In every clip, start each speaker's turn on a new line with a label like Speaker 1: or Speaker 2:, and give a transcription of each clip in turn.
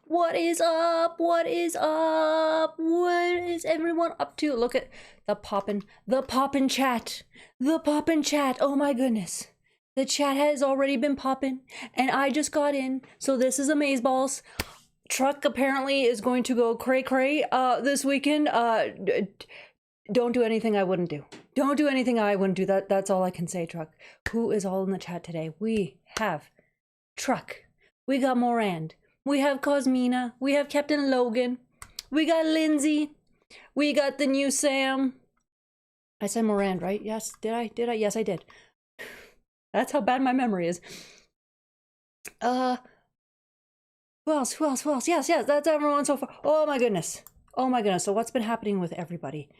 Speaker 1: What is up? What is up? What is everyone up to? Look at the poppin' chat. The poppin' chat. Oh my goodness. The chat has already been popping, and I just got in, so this is amazeballs. Truck apparently is going to go cray-cray this weekend. Don't do anything I wouldn't do. Don't do anything I wouldn't do. That's all I can say, Truck. Who is all in the chat today? We have Truck. We got Morand. We have Cosmina. We have Captain Logan. We got Lindsay. We got the new Sam. I said Morand, right? Yes. Did I? Yes, I did. That's how bad my memory is. Who else? Who else? Who else? Yes, that's everyone so far. Oh my goodness. Oh my goodness. So what's been happening with everybody?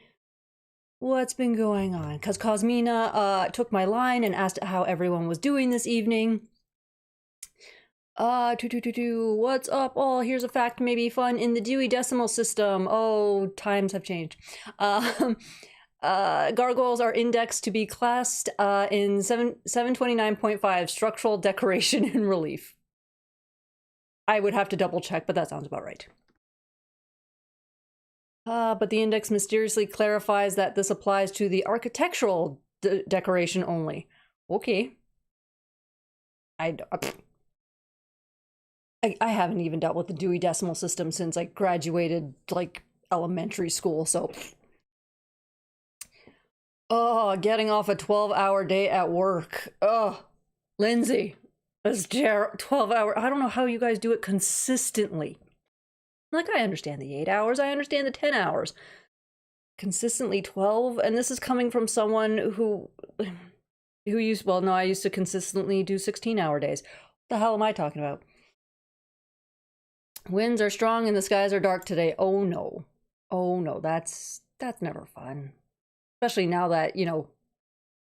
Speaker 1: What's been going on? Because Cosmina took my line and asked how everyone was doing this evening. What's up all? Here's a fact, maybe fun in the Dewey Decimal System. Oh, times have changed. Gargoyles are indexed to be classed in 729.5 structural decoration and relief. I would have to double check, but that sounds about right. But the index mysteriously clarifies that this applies to the architectural decoration only. Okay. I haven't even dealt with the Dewey Decimal System since I graduated, like, elementary school, so... Oh, getting off a 12-hour day at work. Oh, Lindsay, that's 12 hours. I don't know how you guys do it consistently. Like, I understand the 8 hours. I understand the 10 hours. Consistently 12? And this is coming from someone who used, well, no, I used to consistently do 16-hour days. What the hell am I talking about? Winds are strong and the skies are dark today. Oh, no. Oh, no, that's never fun. Especially now that, you know,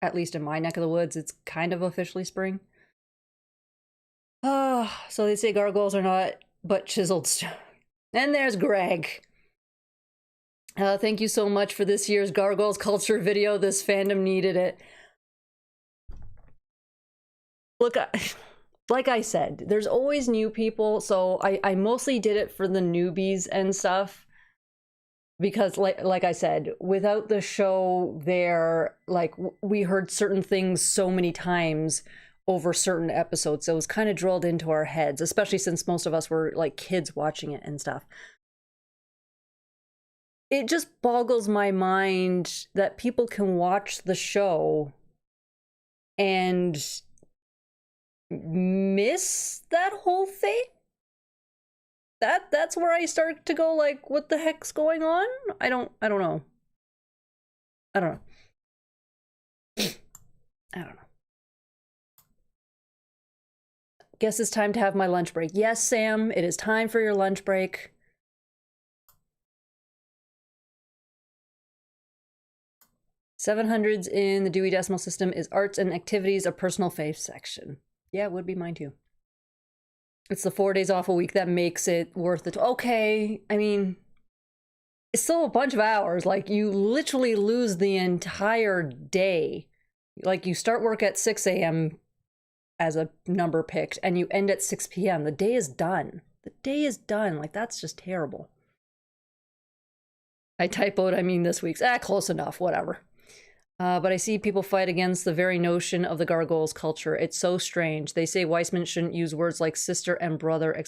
Speaker 1: at least in my neck of the woods, it's kind of officially spring. So they say gargoyles are not but chiseled stone. And there's Greg. Thank you so much for this year's Gargoyles culture video. This fandom needed it. Look, like I said, there's always new people, so I mostly did it for the newbies and stuff. Because like I said, without the show there, like, we heard certain things so many times over certain episodes, so it was kind of drilled into our heads, especially since most of us were like kids watching it and stuff. It just boggles my mind that people can watch the show and miss that whole thing. That's where I start to go, like, what the heck's going on? I don't know. I don't know. I don't know. Guess it's time to have my lunch break. Yes, Sam, it is time for your lunch break. $700s in the Dewey Decimal System is arts and activities, a personal faith section. Yeah, it would be mine too. It's the 4 days off a week that makes it worth it. Okay, I mean, it's still a bunch of hours. Like, you literally lose the entire day. Like, you start work at 6 a.m. as a number picked, and you end at 6 p.m. The day is done. The day is done. Like, that's just terrible. I typoed, I mean this week's. Close enough, whatever. But I see people fight against the very notion of the Gargoyles culture. It's so strange. They say Weissman shouldn't use words like sister and brother.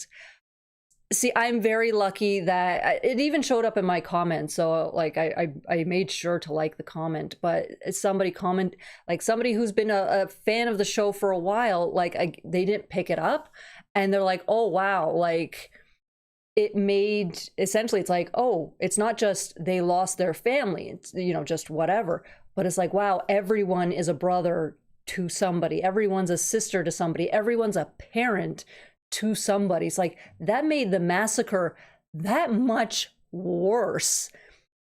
Speaker 1: See, I'm very lucky that it even showed up in my comments. So, like, I made sure to like the comment. But somebody like somebody who's been a fan of the show for a while, like, they didn't pick it up. And they're like, oh, wow, like... It made, essentially, it's like, oh, it's not just they lost their family, it's, you know, just whatever. But it's like, wow, everyone is a brother to somebody. Everyone's a sister to somebody. Everyone's a parent to somebody. It's like, that made the massacre that much worse.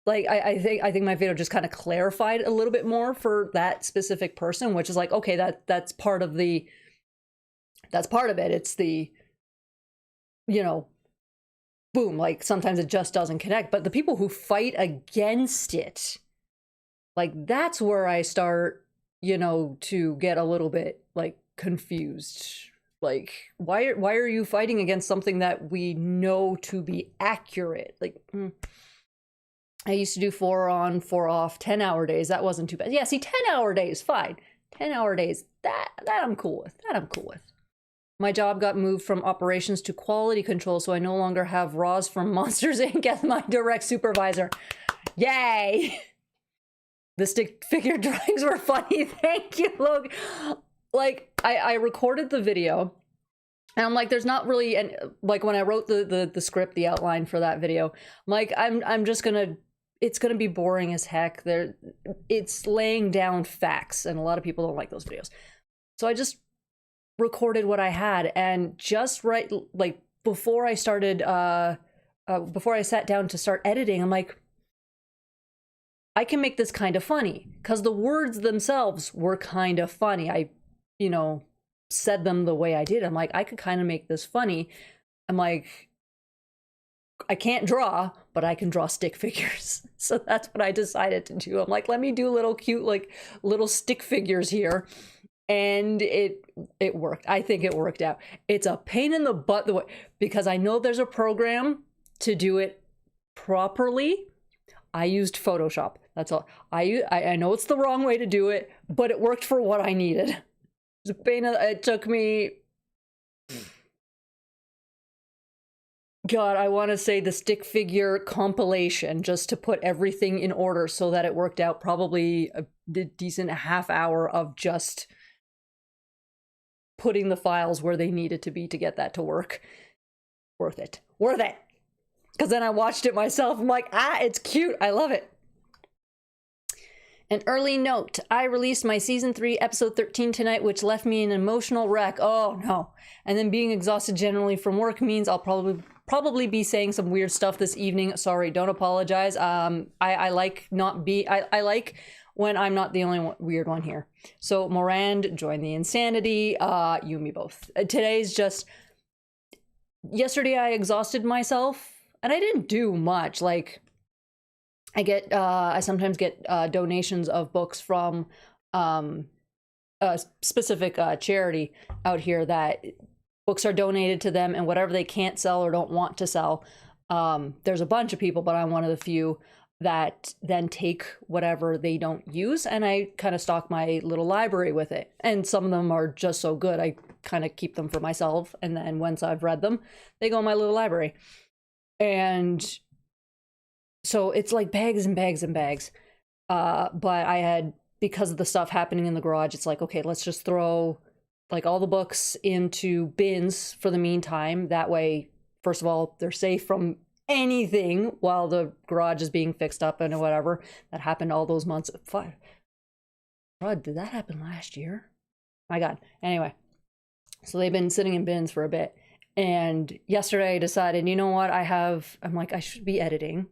Speaker 1: Like, I think my video just kind of clarified a little bit more for that specific person, which is like, okay, that's part of it. It's the, you know, boom, like, sometimes it just doesn't connect. But the people who fight against it, like, that's where I start, you know, to get a little bit, like, confused. Like, why are you fighting against something that we know to be accurate? Like, I used to do 4 on, 4 off, 10-hour days. That wasn't too bad. Yeah, see, 10-hour days, fine. 10-hour days, that I'm cool with. That I'm cool with. My job got moved from operations to quality control, so I no longer have Roz from Monsters Inc. as my direct supervisor. Yay! The stick figure drawings were funny. Thank you, Logan. Like, I recorded the video, and I'm like, there's not really, and like when I wrote the script, the outline for that video, I'm like, I'm just gonna, it's gonna be boring as heck. It's laying down facts, and a lot of people don't like those videos. So I just recorded what I had, and just right, like before I started, before I sat down to start editing, I'm like, I can make this kind of funny, because the words themselves were kind of funny. I, you know, said them the way I did. I'm like, I could kind of make this funny. I'm like, I can't draw, but I can draw stick figures. So that's what I decided to do. I'm like, let me do little cute, like little stick figures here. And it worked. I think it worked out. It's a pain in the butt because I know there's a program to do it properly. I used Photoshop. That's all. I know it's the wrong way to do it, but it worked for what I needed. It took me, God, I want to say the stick figure compilation just to put everything in order so that it worked out. Probably a decent half hour of just putting the files where they needed to be to get that to work. Worth it. Worth it. Because then I watched it myself. I'm like, it's cute. I love it. An early note. I released my season 3 episode 13 tonight, which left me an emotional wreck. Oh no. And then being exhausted generally from work means I'll probably be saying some weird stuff this evening. Sorry, don't apologize. I like I like when I'm not the only weird one here. So Morand, join the insanity. You and me both. Today's just, yesterday I exhausted myself and I didn't do much. Like, I sometimes get donations of books from a specific charity out here that books are donated to them, and whatever they can't sell or don't want to sell, there's a bunch of people, but I'm one of the few that then take whatever they don't use, and I kind of stock my little library with it. And some of them are just so good, I kind of keep them for myself, and then once I've read them, they go in my little library. And so it's like bags and bags and bags. But I had, because of the stuff happening in the garage, it's like, okay, let's just throw like all the books into bins for the meantime. That way, first of all, they're safe from anything while the garage is being fixed up and whatever. That happened all those months. God, did that happen last year? My God. Anyway, so they've been sitting in bins for a bit. And yesterday I decided, you know what, I'm like, I should be editing.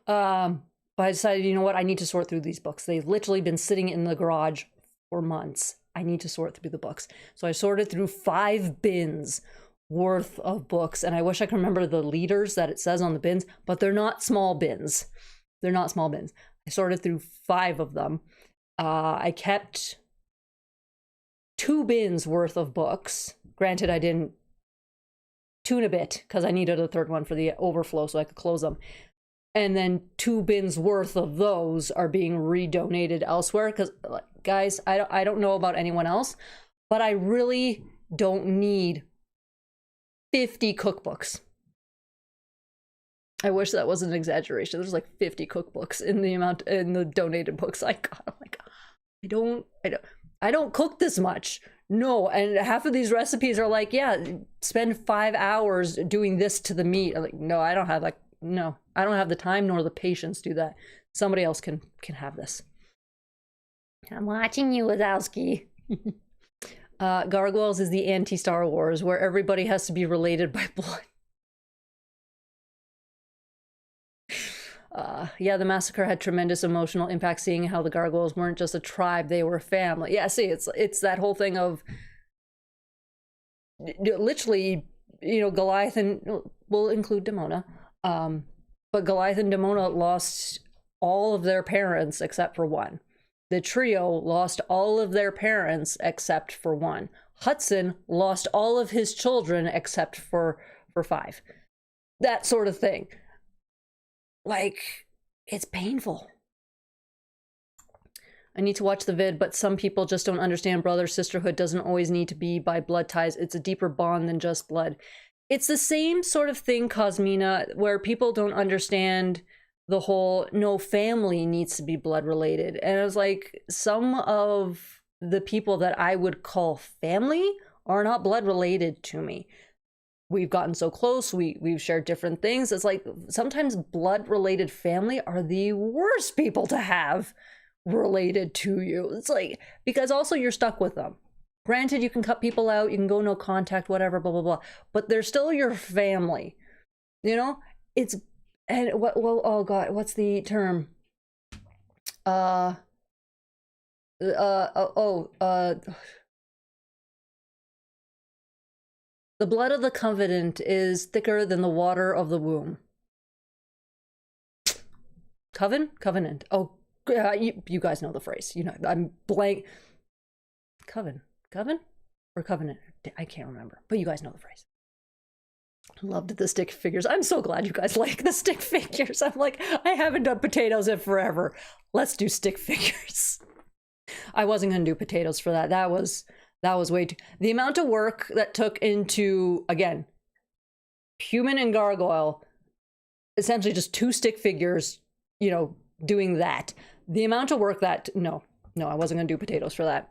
Speaker 1: But I decided, you know what, I need to sort through these books. They've literally been sitting in the garage for months. I need to sort through the books. So I sorted through 5 bins worth of books. And I wish I could remember the liters that it says on the bins, but they're not small bins. They're not small bins. I sorted through 5 of them. I kept 2 bins worth of books. Granted, I didn't tune a bit because I needed a 3rd one for the overflow so I could close them. And then 2 bins worth of those are being redonated elsewhere. Because, guys, I don't know about anyone else, but I really don't need 50 cookbooks. I wish that was an exaggeration. There's like 50 cookbooks in the donated books I got. I'm like, I don't cook this much. No, and half of these recipes are like, yeah, spend 5 hours doing this to the meat. I'm like, no, I don't have the time nor the patience to do that. Somebody else can have this. I'm watching you, Wazowski. Gargoyles is the anti-Star Wars, where everybody has to be related by blood. Yeah, the massacre had tremendous emotional impact, seeing how the Gargoyles weren't just a tribe, they were a family. Yeah, see, it's that whole thing of literally, you know, Goliath and, we'll include Demona, but Goliath and Demona lost all of their parents except for one. The trio lost all of their parents except for one. Hudson lost all of his children except for 5. That sort of thing. Like, it's painful. I need to watch the vid, but some people just don't understand brother sisterhood doesn't always need to be by blood ties. It's a deeper bond than just blood. It's the same sort of thing, Cosmina, where people don't understand the whole no family needs to be blood related. And it was like, some of the people that I would call family are not blood related to me. We've gotten so close, we've shared different things. It's like sometimes blood related family are the worst people to have related to you. It's like, because also you're stuck with them. Granted, you can cut people out, you can go no contact, whatever, blah blah blah, but they're still your family, you know. It's, and what, well, oh god, what's the term? The blood of the covenant is thicker than the water of the womb. Covenant. Oh, you guys know the phrase. You know, I'm blank. Coven or covenant? I can't remember, but you guys know the phrase. Loved the stick figures. I'm so glad you guys like the stick figures. I'm like, I haven't done potatoes in forever. Let's do stick figures. I wasn't gonna do potatoes for that. That was way too, the amount of work that took into, again, human and gargoyle, essentially just 2 stick figures, you know, doing that. The amount of work that, no, I wasn't gonna do potatoes for that.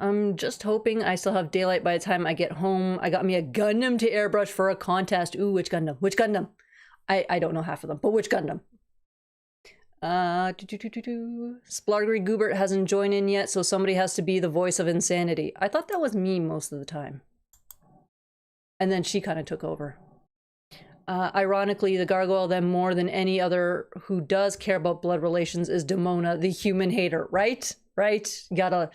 Speaker 1: I'm just hoping I still have daylight by the time I get home. I got me a Gundam to airbrush for a contest. Ooh, which Gundam? I don't know half of them, but which Gundam? Splargery Goobert hasn't joined in yet, so somebody has to be the voice of insanity. I thought that was me most of the time. And then she kind of took over. Ironically, the gargoyle then more than any other who does care about blood relations is Demona, the human hater, right? Gotta,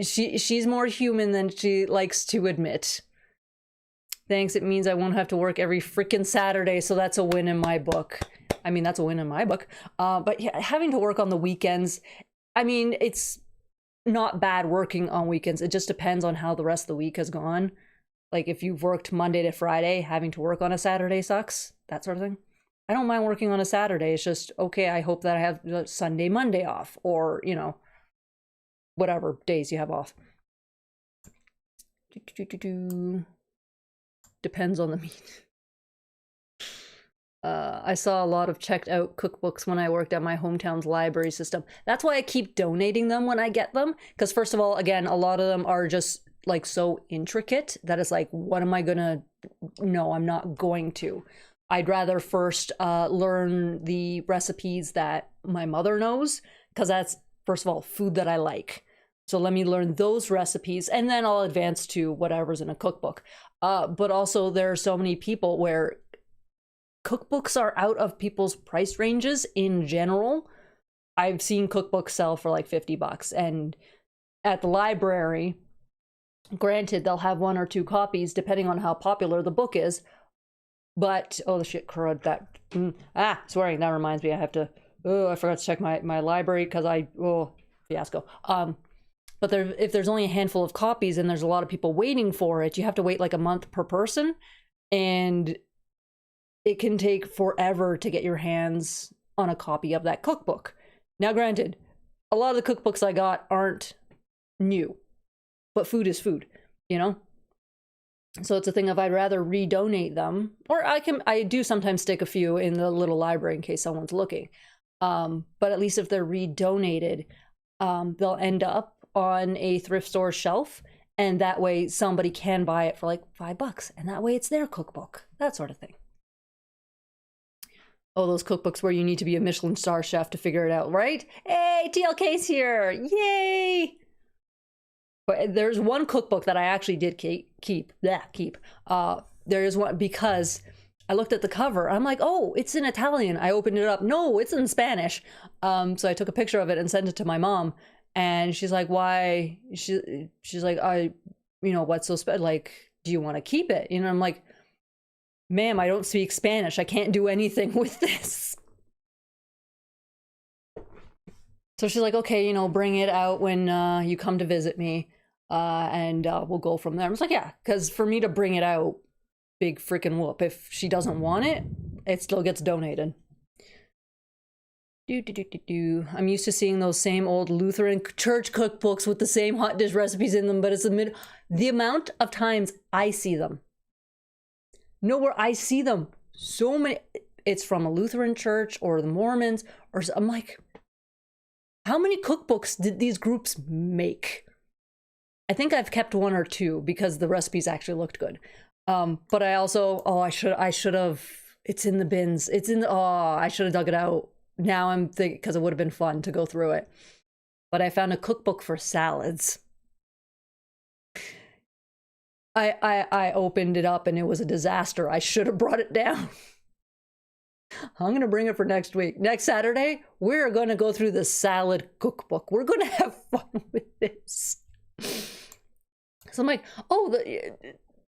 Speaker 1: she's more human than she likes to admit. Thanks, it means I won't have to work every freaking Saturday, so that's a win in my book. I mean, that's a win in my book. But yeah, having to work on the weekends, I mean, it's not bad working on weekends. It just depends on how the rest of the week has gone. Like if you've worked Monday to Friday, having to work on a Saturday sucks, that sort of thing. I don't mind working on a Saturday. It's just, okay, I hope that I have Sunday, Monday off, or, you know, whatever days you have off. Depends on the meat. I saw a lot of checked out cookbooks when I worked at my hometown's library system. That's why I keep donating them when I get them. Because first of all, again, a lot of them are just like so intricate that it's like, what am I gonna, no, I'm not going to. I'd rather first learn the recipes that my mother knows, because that's, first of all, food that I like. So let me learn those recipes, and then I'll advance to whatever's in a cookbook. But also there are so many people where cookbooks are out of people's price ranges in general. I've seen cookbooks sell for like $50, and at the library, granted, they'll have 1 or 2 copies depending on how popular the book is. But, oh, the shit crud, that, swearing, that reminds me, I have to, I forgot to check my library because fiasco. But if there's only a handful of copies and there's a lot of people waiting for it, you have to wait like a month per person, and it can take forever to get your hands on a copy of that cookbook. Now, granted, a lot of the cookbooks I got aren't new, but food is food, you know? So it's a thing of I'd rather redonate them, or I do sometimes stick a few in the little library in case someone's looking. But at least if they're redonated, they'll end up on a thrift store shelf, and that way somebody can buy it for like $5, and that way it's their cookbook, that sort of thing. Oh, those cookbooks where you need to be a Michelin star chef to figure it out, right? Hey, TLK's here, yay! But there's one cookbook that I actually did keep. There is one, because I looked at the cover. I'm like, oh, it's in Italian. I opened it up. No, it's in Spanish. So I took a picture of it and sent it to my mom. And she's like, why? She's like, what's so special? Like, do you want to keep it? You know, I'm like, ma'am, I don't speak Spanish. I can't do anything with this. So she's like, okay, you know, bring it out when you come to visit me, and we'll go from there. I was like, yeah, because for me to bring it out, big freaking whoop. If she doesn't want it, it still gets donated. I'm used to seeing those same old Lutheran church cookbooks with the same hot dish recipes in them, but it's the amount of times I see them. Nowhere I see them. So many. It's from a Lutheran church or the Mormons, or I'm like, how many cookbooks did these groups make? I think I've kept one or two because the recipes actually looked good. But I also, I should have, it's in the bins. I should have dug it out. Now I'm thinking, because it would have been fun to go through it. But I found a cookbook for salads. I opened it up and it was a disaster. I should have brought it down. I'm going to bring it for next week. Next Saturday, we're going to go through the salad cookbook. We're going to have fun with this. So I'm like,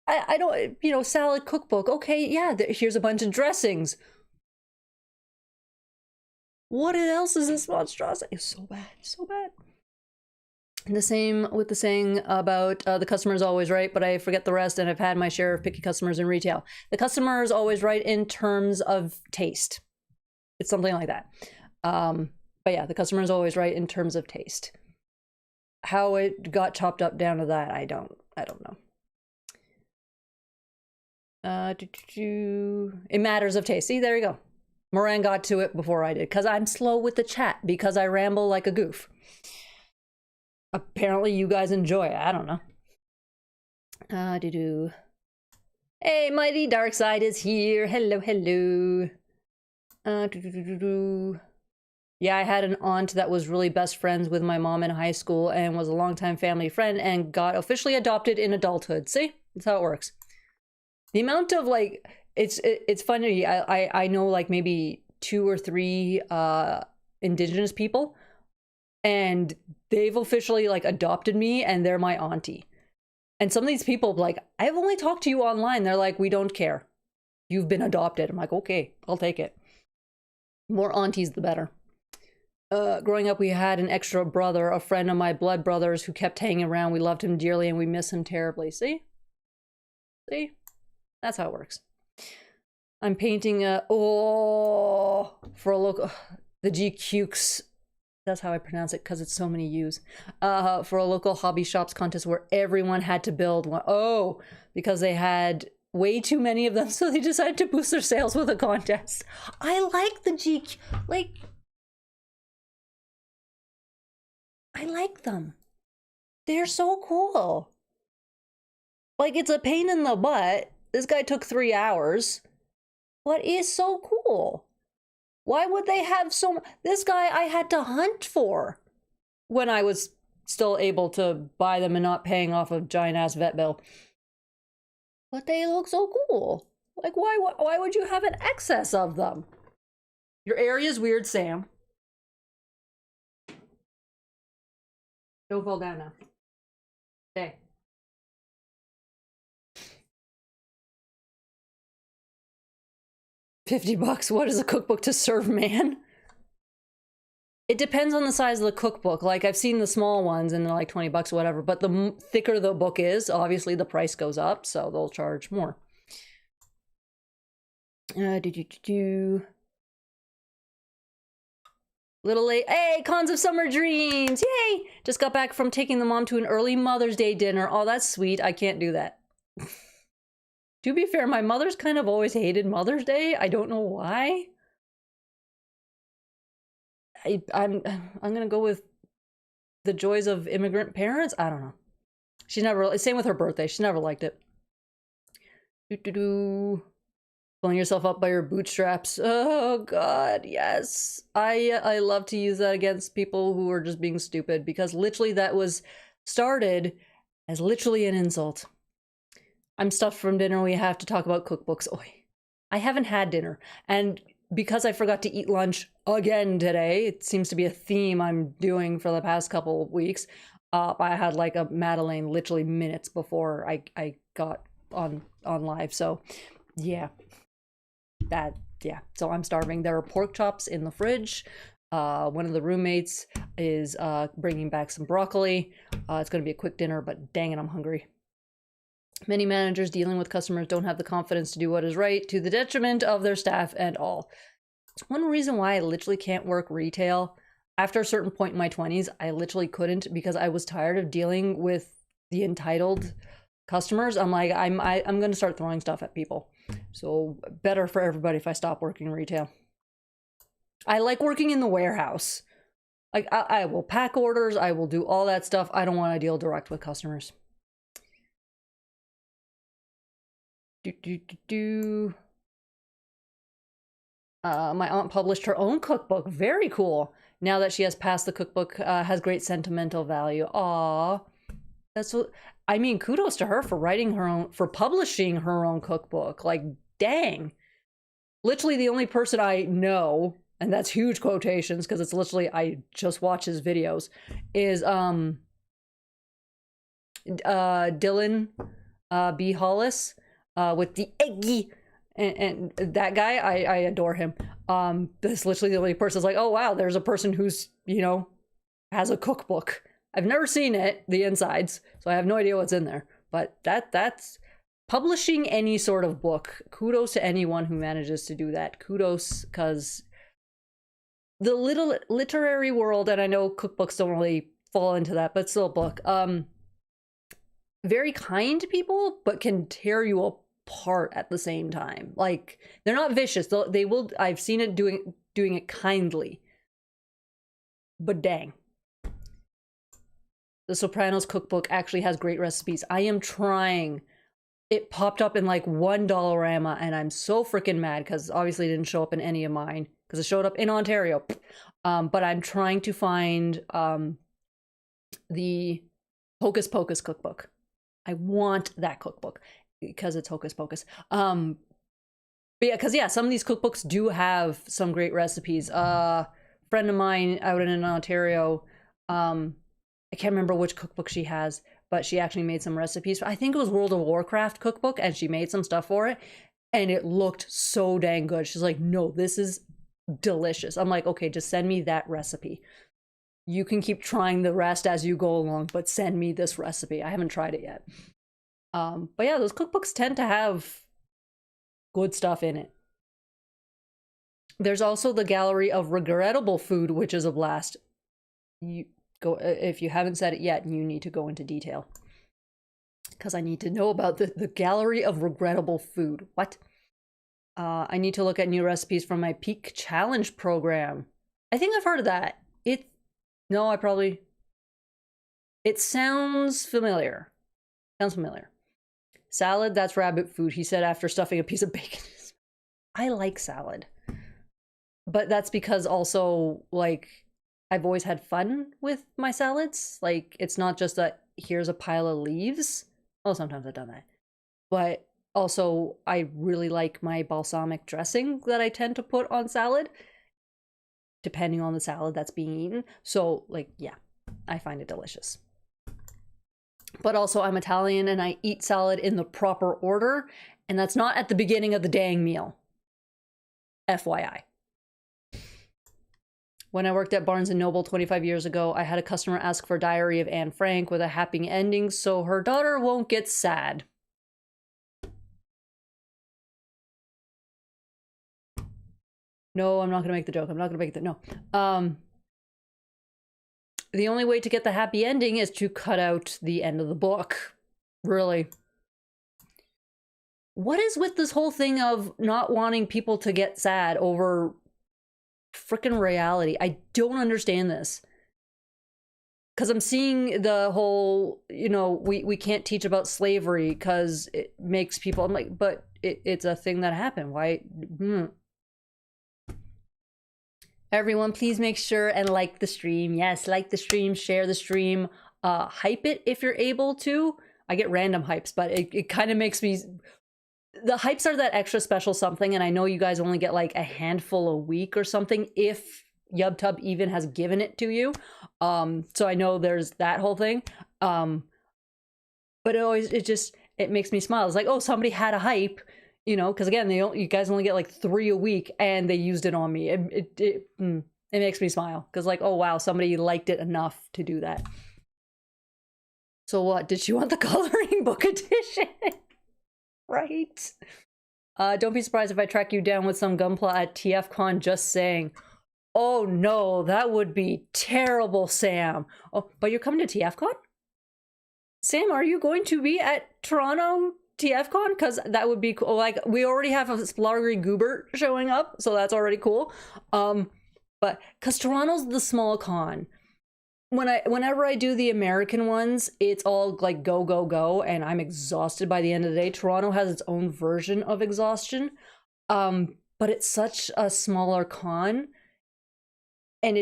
Speaker 1: I don't, you know, salad cookbook. Okay, yeah, here's a bunch of dressings. What else is this monstrosity? It's so bad, so bad. And the same with the saying about the customer is always right, but I forget the rest, and I've had my share of picky customers in retail. The customer is always right in terms of taste. It's something like that. But yeah, the customer is always right in terms of taste. How it got chopped up down to that, I don't know. It matters of taste. See, there you go. Moran got to it before I did, because I'm slow with the chat, because I ramble like a goof. Apparently you guys enjoy it. I don't know. Hey, Mighty Darkside is here. Hello, hello. Yeah, I had an aunt that was really best friends with my mom in high school and was a longtime family friend and got officially adopted in adulthood. See? That's how it works. The amount of, like, it's funny. I know, like, maybe 2 or 3 indigenous people, and they've officially, like, adopted me, and they're my auntie. And some of these people, like, I've only talked to you online. They're like, we don't care. You've been adopted. I'm like, okay, I'll take it. More aunties, the better. Growing up, we had an extra brother, a friend of my blood brothers, who kept hanging around. We loved him dearly, and we miss him terribly. See? See? That's how it works. I'm painting for a local, the GQs. That's how I pronounce it, because it's so many U's. For a local hobby shops contest where everyone had to build one. Oh, because they had way too many of them, so they decided to boost their sales with a contest. I like the GQ, like, I like them. They're so cool. Like, it's a pain in the butt. This guy took 3 hours. What is so cool? Why would they have so... This guy I had to hunt for when I was still able to buy them and not paying off a giant-ass vet bill. But they look so cool. Like, why would you have an excess of them? Your area's weird, Sam. Don't fall down now. Stay. $50. What is a cookbook to serve man? It depends on the size of the cookbook. Like, I've seen the small ones and they're like $20 or whatever, but the thicker the book is, obviously the price goes up, so they'll charge more. Little late. Hey, Cons of Summer Dreams! Yay! Just got back from taking the mom to an early Mother's Day dinner. Oh, that's sweet. I can't do that. To be fair, my mother's kind of always hated Mother's Day. I don't know why. I'm gonna go with the joys of immigrant parents. I don't know. She never. Same with her birthday. She never liked it. Pulling yourself up by your bootstraps. Oh God, yes. I love to use that against people who are just being stupid, because literally that was started as literally an insult. I'm stuffed from dinner. We have to talk about cookbooks. Oi. I haven't had dinner, and because I forgot to eat lunch again today, it seems to be a theme I'm doing for the past couple of weeks. I had like a Madeleine literally minutes before I got on live. So yeah, so I'm starving. There are pork chops in the fridge. One of the roommates is bringing back some broccoli. It's going to be a quick dinner, but dang it, I'm hungry. Many managers dealing with customers don't have the confidence to do what is right, to the detriment of their staff and all. It's one reason why I literally can't work retail. After a certain point in my 20s, I literally couldn't because I was tired of dealing with the entitled customers. I'm like, I'm going to start throwing stuff at people. So better for everybody if I stop working retail. I like working in the warehouse. Like I will pack orders. I will do all that stuff. I don't want to deal direct with customers. My aunt published her own cookbook. Very cool. Now that she has passed, the cookbook has great sentimental value. Aw, that's what I mean. Kudos to her for writing her own, for publishing her own cookbook. Like, dang. Literally the only person I know, and that's huge quotations because it's literally I just watch his videos, is Dylan B. Hollis with the eggy. And that guy, I adore him. That's literally the only person that's like, oh wow, there's a person who's, you know, has a cookbook. I've never seen it, the insides, so I have no idea what's in there. But that's publishing any sort of book. Kudos to anyone who manages to do that. Kudos, because the little literary world, and I know cookbooks don't really fall into that, but still a book. Very kind people, but can tear you apart at the same time. Like, they're not vicious. They will. I've seen it doing it kindly. But dang. The Sopranos cookbook actually has great recipes. I am trying. It popped up in like $1 and I'm so freaking mad because obviously it didn't show up in any of mine because it showed up in Ontario. But I'm trying to find the Hocus Pocus cookbook. I want that cookbook because it's Hocus Pocus. But yeah, because yeah, some of these cookbooks do have some great recipes. Friend of mine out in Ontario, I can't remember which cookbook she has, but she actually made some recipes. I think it was World of Warcraft cookbook, and she made some stuff for it, and it looked so dang good. She's like, no, this is delicious. I'm like, okay, just send me that recipe. You can keep trying the rest as you go along, but send me this recipe. I haven't tried it yet. But yeah, those cookbooks tend to have good stuff in it. There's also the Gallery of Regrettable Food, which is a blast. You go, if you haven't said it yet, you need to go into detail. Because I need to know about the Gallery of Regrettable Food. What? I need to look at new recipes from my Peak Challenge program. I think I've heard of that. It sounds familiar. Sounds familiar. Salad, that's rabbit food, he said after stuffing a piece of bacon. I like salad. But that's because also, like, I've always had fun with my salads. Like, it's not just that here's a pile of leaves. Oh, sometimes I've done that. But also, I really like my balsamic dressing that I tend to put on salad, depending on the salad that's being eaten. So, like, yeah, I find it delicious. But also, I'm Italian and I eat salad in the proper order, and that's not at the beginning of the dang meal. FYI. When I worked at Barnes & Noble 25 years ago, I had a customer ask for Diary of Anne Frank with a happy ending so her daughter won't get sad. No, I'm not going to make the joke. I'm not going to make the... No. The only way to get the happy ending is to cut out the end of the book. Really. What is with this whole thing of not wanting people to get sad over freaking reality? I don't understand this. Because I'm seeing the whole, you know, we can't teach about slavery because it makes people... I'm like, but it's a thing that happened. Why... Everyone, please make sure and like the stream. Yes, like the stream, share the stream, hype it if you're able to. I get random hypes, but it kind of makes me... The hypes are that extra special something, and I know you guys only get like a handful a week or something, if YubTub even has given it to you. So I know there's that whole thing. But it makes me smile. It's like, oh, somebody had a hype. You know, because again, you guys only get like 3 a week, and they used it on me. It makes me smile because, like, oh wow, somebody liked it enough to do that. So what? Did she want the coloring book edition? Right? Don't be surprised if I track you down with some Gunpla at TFCon, just saying. Oh no, that would be terrible, Sam. Oh, but you're coming to TFCon? Sam, are you going to be at Toronto TFCon? Because that would be cool. Like, we already have a Splargery Goobert showing up, so that's already cool. But because Toronto's the small con. Whenever I do the American ones, it's all like go, go, go, and I'm exhausted by the end of the day. Toronto has its own version of exhaustion. But it's such a smaller con. And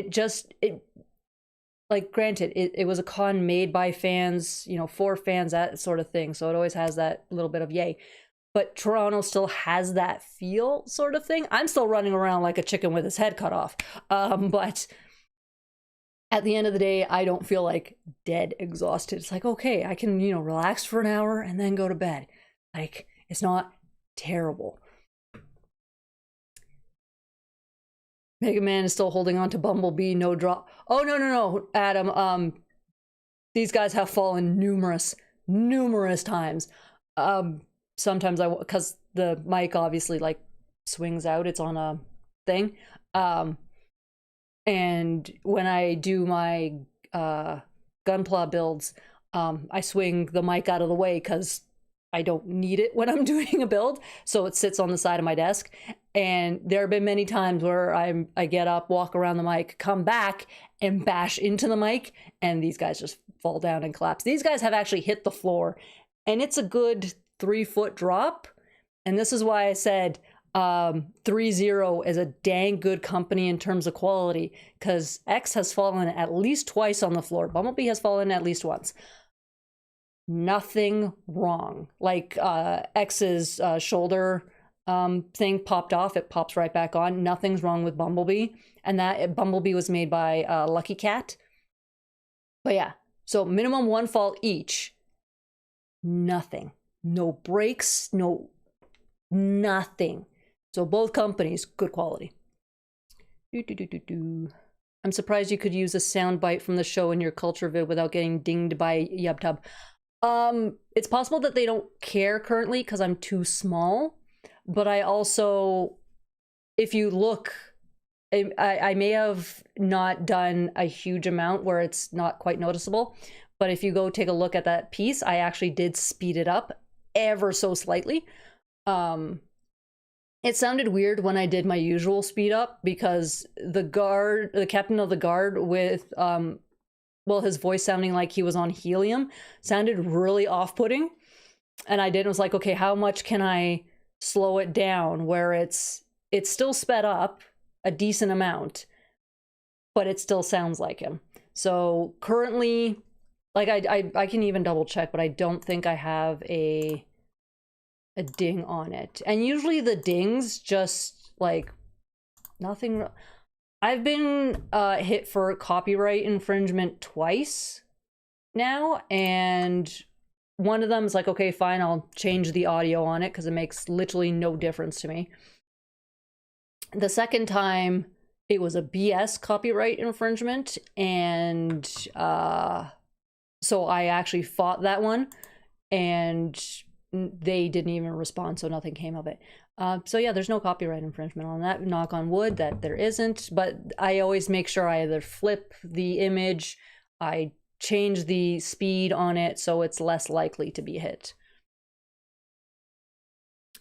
Speaker 1: like, granted, it was a con made by fans, you know, for fans, that sort of thing. So it always has that little bit of yay. But Toronto still has that feel sort of thing. I'm still running around like a chicken with his head cut off. But at the end of the day, I don't feel like dead exhausted. It's like, okay, I can, you know, relax for an hour and then go to bed. Like, it's not terrible. Mega Man is still holding on to Bumblebee, no drop. Oh, no, Adam. These guys have fallen numerous times. Sometimes because the mic obviously like swings out, it's on a thing. And when I do my Gunpla builds, I swing the mic out of the way because I don't need it when I'm doing a build, so it sits on the side of my desk. And there have been many times where I get up, walk around the mic, come back, and bash into the mic, and these guys just fall down and collapse. These guys have actually hit the floor, and it's a good 3-foot drop. And this is why I said 3-0 is a dang good company in terms of quality, because X has fallen at least twice on the floor. Bumblebee has fallen at least once. Nothing wrong. Like X's shoulder thing popped off, it pops right back on. Nothing's wrong with Bumblebee, and that Bumblebee was made by Lucky Cat. But yeah, so minimum 1 fall each. Nothing. No breaks, no nothing. So both companies, good quality. I'm surprised you could use a soundbite from the show in your culture vid without getting dinged by YubTub. It's possible that they don't care currently because I'm too small, but I also, if you look, I may have not done a huge amount where it's not quite noticeable, but if you go take a look at that piece, I actually did speed it up ever so slightly. It sounded weird when I did my usual speed up because the captain of the guard with, well, his voice sounding like he was on helium sounded really off-putting. And I was like, okay, how much can I slow it down where it's still sped up a decent amount, but it still sounds like him. So currently, like I can even double check, but I don't think I have a ding on it. And usually the dings just like nothing. I've been hit for copyright infringement twice now, and one of them is like, okay, fine, I'll change the audio on it because it makes literally no difference to me. The second time, it was a BS copyright infringement, and so I actually fought that one, and they didn't even respond, so nothing came of it. So yeah, there's no copyright infringement on that. Knock on wood that there isn't, but I always make sure I either flip the image, I change the speed on it so it's less likely to be hit.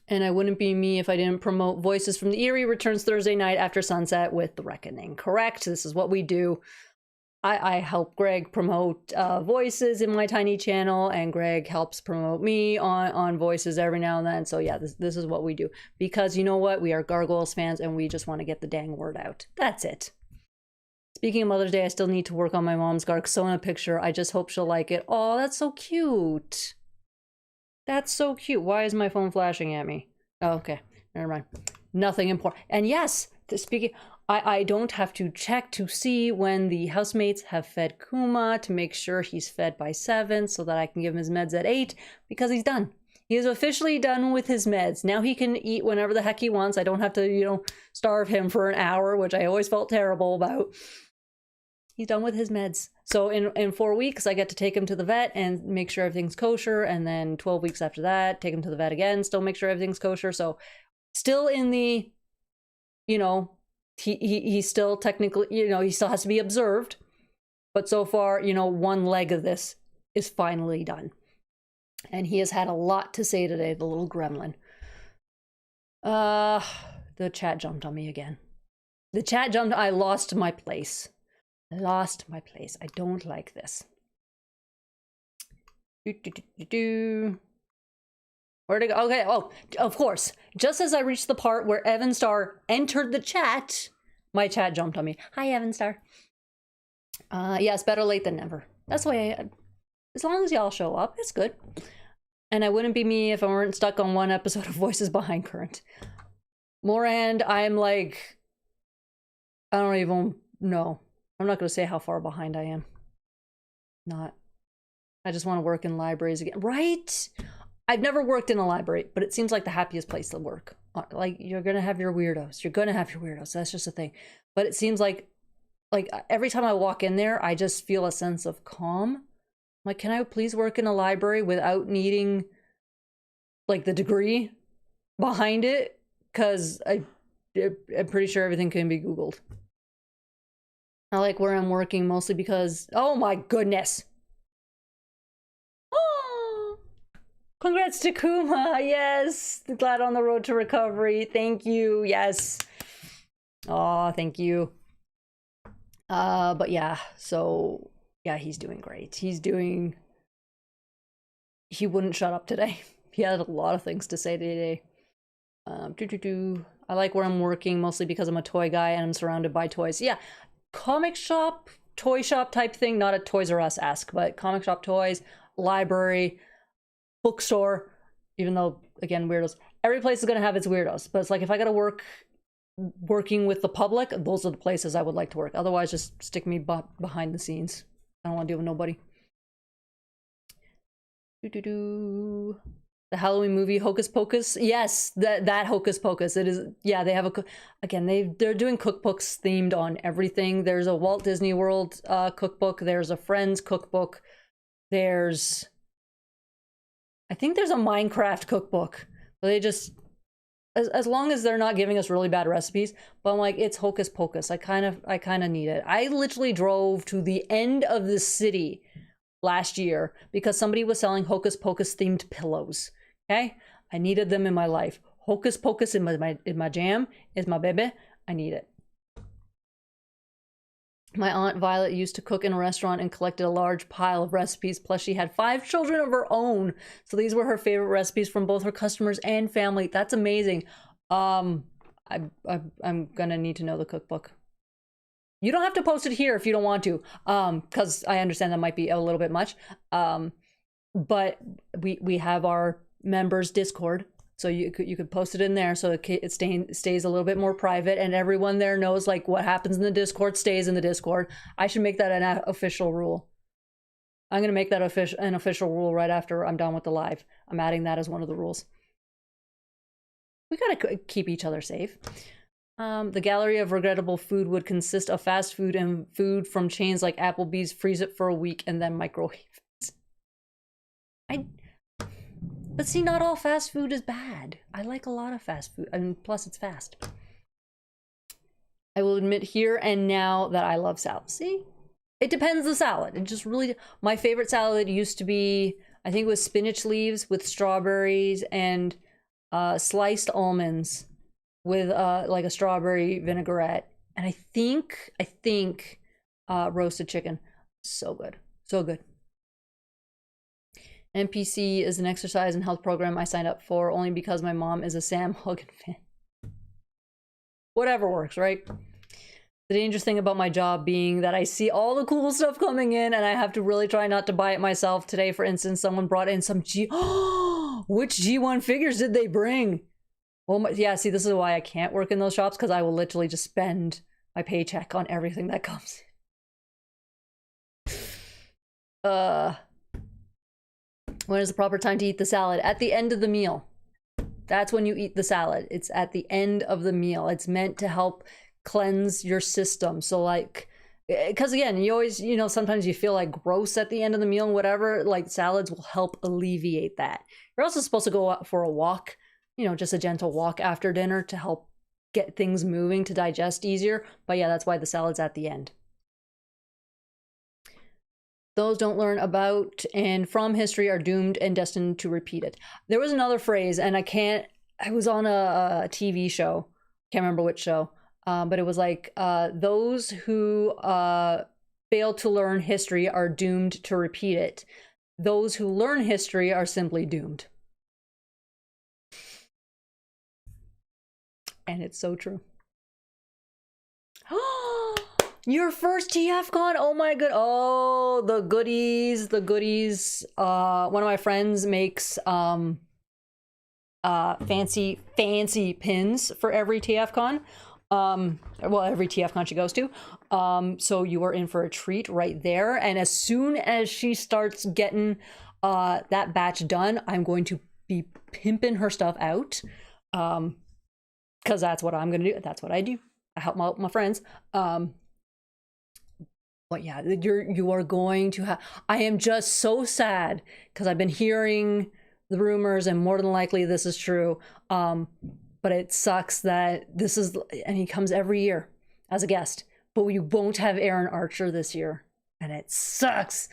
Speaker 1: And I wouldn't be me if I didn't promote Voices from the Eyrie returns Thursday night after sunset with The Reckoning. Correct, this is what we do. I help Greg promote Voices in my tiny channel, and Greg helps promote me on Voices every now and then. So yeah, this is what we do. Because you know what? We are Gargoyles fans, and we just want to get the dang word out. That's it. Speaking of Mother's Day, I still need to work on my mom's Gargoyle picture. I just hope she'll like it. Oh, that's so cute. That's so cute. Why is my phone flashing at me? Oh, okay. Never mind. Nothing important. And yes, speaking... I don't have to check to see when the housemates have fed Kuma to make sure he's fed by 7 so that I can give him his meds at 8 because he's done. He is officially done with his meds. Now he can eat whenever the heck he wants. I don't have to, you know, starve him for an hour, which I always felt terrible about. He's done with his meds. So in 4 weeks, I get to take him to the vet and make sure everything's kosher. And then 12 weeks after that, take him to the vet again, still make sure everything's kosher. So still in the, you know, he still technically, you know, he still has to be observed. But so far, you know, one leg of this is finally done. And he has had a lot to say today, the little gremlin. The chat jumped on me again. The chat jumped, I lost my place. I lost my place. I don't like this. Where'd it go? Okay, oh, of course. Just as I reached the part where Evan Star entered the chat, my chat jumped on me. Hi, Evan Star. Yes, better late than never. That's why as long as y'all show up, it's good. And I wouldn't be me if I weren't stuck on one episode of Voices Behind Current. Morand, I'm like, I don't even know. I'm not going to say how far behind I am. Not. I just want to work in libraries again. Right? I've never worked in a library, but it seems like the happiest place to work. Like, you're going to have your weirdos. You're going to have your weirdos. That's just a thing. But it seems like every time I walk in there, I just feel a sense of calm. Like, can I please work in a library without needing, like, the degree behind it? Because I'm pretty sure everything can be Googled. I like where I'm working mostly because, oh my goodness. Oh, congrats to Kuma. Yes. Glad on the road to recovery. Thank you. Yes. Oh, thank you. But yeah, so yeah, he's doing great. He wouldn't shut up today. He had a lot of things to say today. I like where I'm working mostly because I'm a toy guy and I'm surrounded by toys. Yeah. Comic shop, toy shop type thing, not a Toys R Us-esque, but comic shop, toys, library, bookstore, even though, again, weirdos. Every place is going to have its weirdos, but it's like if I got to working with the public, those are the places I would like to work. Otherwise, just stick me behind the scenes. I don't want to deal with nobody. The Halloween movie Hocus Pocus, yes, that Hocus Pocus. It is, yeah. They have they're doing cookbooks themed on everything. There's a Walt Disney World cookbook. There's a Friends cookbook. I think there's a Minecraft cookbook. They just, as long as they're not giving us really bad recipes. But I'm like, it's Hocus Pocus. I kind of need it. I literally drove to the end of the city last year because somebody was selling Hocus Pocus themed pillows. Okay, I needed them in my life. Hocus Pocus in my jam is my baby. I need it. My aunt Violet used to cook in a restaurant and collected a large pile of recipes. Plus, she had 5 children of her own, so these were her favorite recipes from both her customers and family. That's amazing. I'm gonna need to know the cookbook. You don't have to post it here if you don't want to, because I understand that might be a little bit much. But we have our members Discord, so you could post it in there so it stays a little bit more private, and everyone there knows like what happens in the Discord stays in the Discord. I should make that an official rule. I'm gonna make that an official rule right after I'm done with the live. I'm adding that as one of the rules. We gotta keep each other safe. The gallery of regrettable food would consist of fast food and food from chains like Applebee's. Freeze it for a week and then microwave it. But see, not all fast food is bad. I like a lot of fast food, and plus it's fast. I will admit here and now that I love salad. See? It depends the salad. It just really, my favorite salad used to be, I think it was spinach leaves with strawberries and sliced almonds with like a strawberry vinaigrette. And I think roasted chicken. So good. So good. NPC is an exercise and health program I signed up for only because my mom is a Sam Hogan fan. Whatever works, right? The dangerous thing about my job being that I see all the cool stuff coming in and I have to really try not to buy it myself. Today, for instance, someone brought in some which G1 figures did they bring? Well, yeah, see, this is why I can't work in those shops, because I will literally just spend my paycheck on everything that comes in. When is the proper time to eat the salad? At the end of the meal. That's when you eat the salad. It's at the end of the meal. It's meant to help cleanse your system. So like, because again, you always, you know, sometimes you feel like gross at the end of the meal and whatever, like salads will help alleviate that. You're also supposed to go out for a walk, you know, just a gentle walk after dinner to help get things moving to digest easier. But yeah, that's why the salad's at the end. Those don't learn about and from history are doomed and destined to repeat it. There was another phrase, and I was on a TV show, can't remember which show, but it was like, those who fail to learn history are doomed to repeat it. Those who learn history are simply doomed. And it's so true. Your first TFCon? Oh my god. Oh, the goodies. The goodies. One of my friends makes fancy pins for every TFCon. Well, every TFCon she goes to. So you are in for a treat right there. And as soon as she starts getting that batch done, I'm going to be pimping her stuff out. Because that's what I'm gonna do. That's what I do. I help out my friends. But yeah, you are going to have. I am just so sad because I've been hearing the rumors, and more than likely this is true. But it sucks that this is, and he comes every year as a guest, but we won't have Aaron Archer this year, and it sucks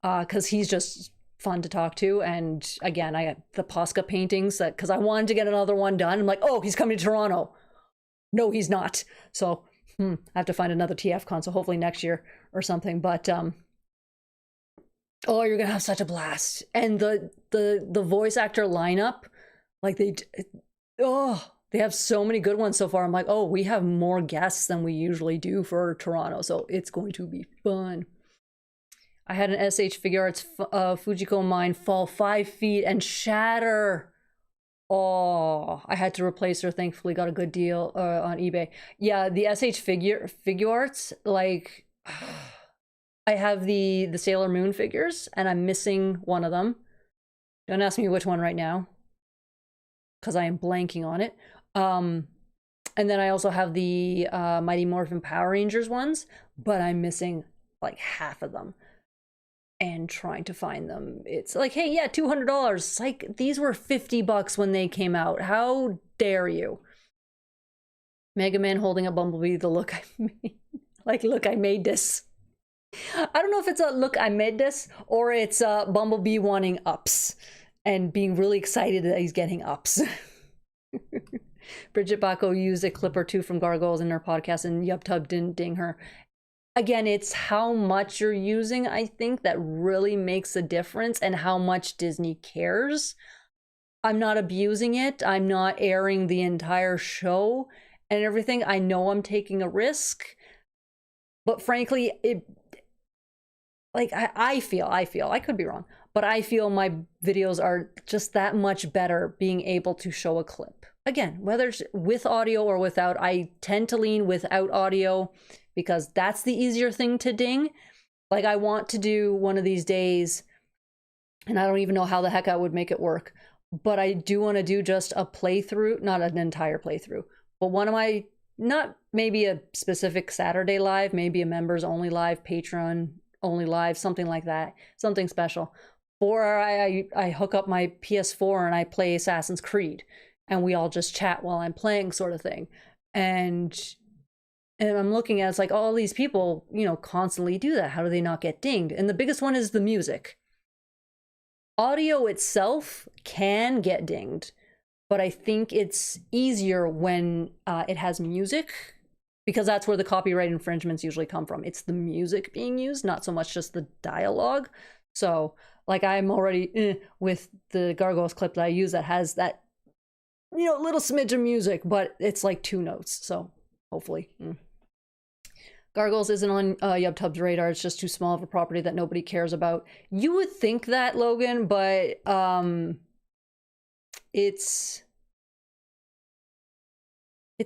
Speaker 1: because he's just fun to talk to. And again, I got the Posca paintings that because I wanted to get another one done. I'm like, oh, he's coming to Toronto. No, he's not. So I have to find another TFCon. So hopefully next year or something. But oh, you're gonna have such a blast. And the voice actor lineup, like they have so many good ones so far. I'm like, oh, we have more guests than we usually do for Toronto. So it's going to be fun. I had an SH Figure Arts Fujiko mine fall 5 feet and shatter. Oh, I had to replace her. Thankfully, got a good deal on eBay. Yeah, the SH Figure Arts, like, I have the Sailor Moon figures, and I'm missing one of them. Don't ask me which one right now, because I am blanking on it. And then I also have the Mighty Morphin Power Rangers ones, but I'm missing like half of them. And trying to find them, it's like, hey, yeah, $200. It's like, these were $50 when they came out. How dare you? Mega Man holding a Bumblebee, the look I made. Like, look, I made this. I don't know if it's a look, I made this, or it's Bumblebee wanting ups and being really excited that he's getting ups. Bridget Bacco used a clip or two from Gargoyles in her podcast, and YubTub didn't ding her. Again, it's how much you're using, I think, that really makes a difference, and how much Disney cares. I'm not abusing it. I'm not airing the entire show and everything. I know I'm taking a risk, but frankly, I feel, I could be wrong, but I feel my videos are just that much better being able to show a clip. Again, whether it's with audio or without, I tend to lean without audio, because that's the easier thing to ding. Like, I want to do one of these days, and I don't even know how the heck I would make it work, but I do want to do just a playthrough, not an entire playthrough, but one of my, not maybe a specific Saturday live, maybe a members only live, Patreon only live, something like that, something special. Or I hook up my PS4 and I play Assassin's Creed, and we all just chat while I'm playing, sort of thing. And I'm looking at, it's like, all these people, you know, constantly do that. How do they not get dinged? And the biggest one is the music. Audio itself can get dinged, but I think it's easier when it has music, because that's where the copyright infringements usually come from. It's the music being used, not so much just the dialogue. So, like, I'm already with the Gargoyles clip that I use that has that, you know, little smidge of music, but it's like 2 notes. So hopefully. Gargoyles isn't on YubTub's radar. It's just too small of a property that nobody cares about. You would think that, Logan, but it's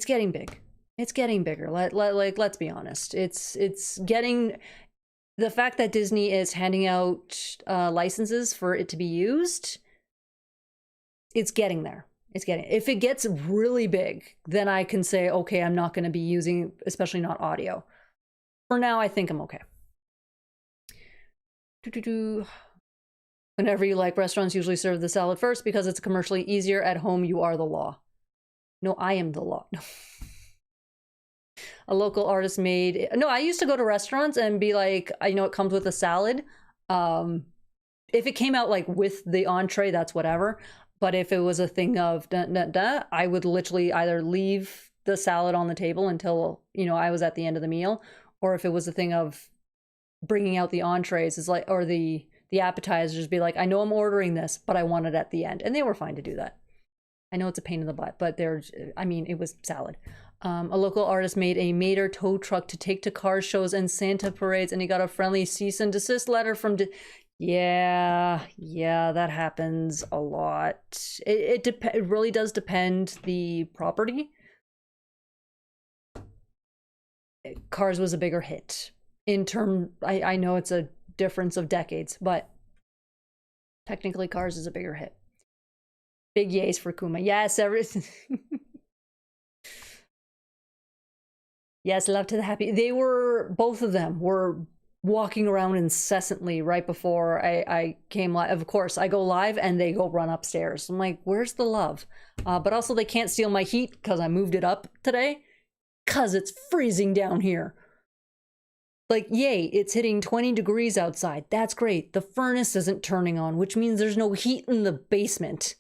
Speaker 1: getting big. It's getting bigger. Let's be honest. It's getting, the fact that Disney is handing out licenses for it to be used, it's getting there. It's getting, if it gets really big, then I can say, okay, I'm not going to be using, especially not audio. For now, I think I'm okay. Whenever you like, restaurants usually serve the salad first because it's commercially easier. At home, you are the law. No, I am the law. No. A local artist made, no, I used to go to restaurants and be like, I know it comes with a salad. If it came out like with the entree, that's whatever. But if it was a thing of I would literally either leave the salad on the table until, you know, I was at the end of the meal. Or if it was a thing of bringing out the entrees, is like, or the appetizers, be like, I know I'm ordering this, but I want it at the end. And they were fine to do that. I know it's a pain in the butt, but I mean, it was salad. A local artist made a Mater tow truck to take to car shows and Santa parades, and he got a friendly cease and desist letter from... Yeah, that happens a lot. It really does depend the property. Cars was a bigger hit. I know it's a difference of decades, but technically Cars is a bigger hit. Big yays for Kuma. Yes, everything. Yes, love to the happy. They were, both of them were walking around incessantly right before I came live. Of course, I go live and they go run upstairs. I'm like, where's the love? But also they can't steal my heat because I moved it up today because it's freezing down here. Like, yay, it's hitting 20 degrees outside. That's great. The furnace isn't turning on, which means there's no heat in the basement.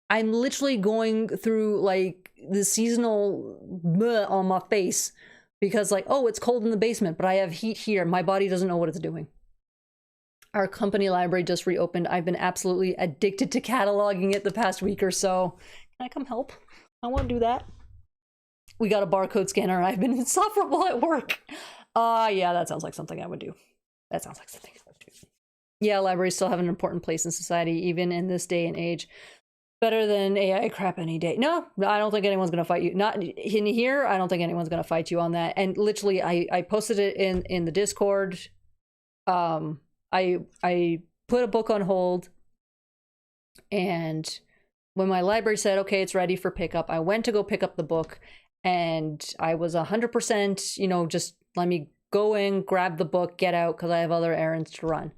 Speaker 1: I'm literally going through like the seasonal bleh on my face because like, oh, it's cold in the basement, but I have heat here. My body doesn't know what it's doing. Our company library just reopened. I've been absolutely addicted to cataloging it the past week or so. Can I come help? I want to do that. We got a barcode scanner and I've been insufferable at work. Yeah, that sounds like something I would do. That sounds like something I would do. Yeah, libraries still have an important place in society, even in this day and age. Better than AI crap any day. No, I don't think anyone's gonna fight you. Not in here. I don't think anyone's gonna fight you on that. And literally, I posted it in the Discord. I put a book on hold, and when my library said, okay, it's ready for pickup, I went to go pick up the book, and I was 100%, you know, just let me go in, grab the book, get out, because I have other errands to run.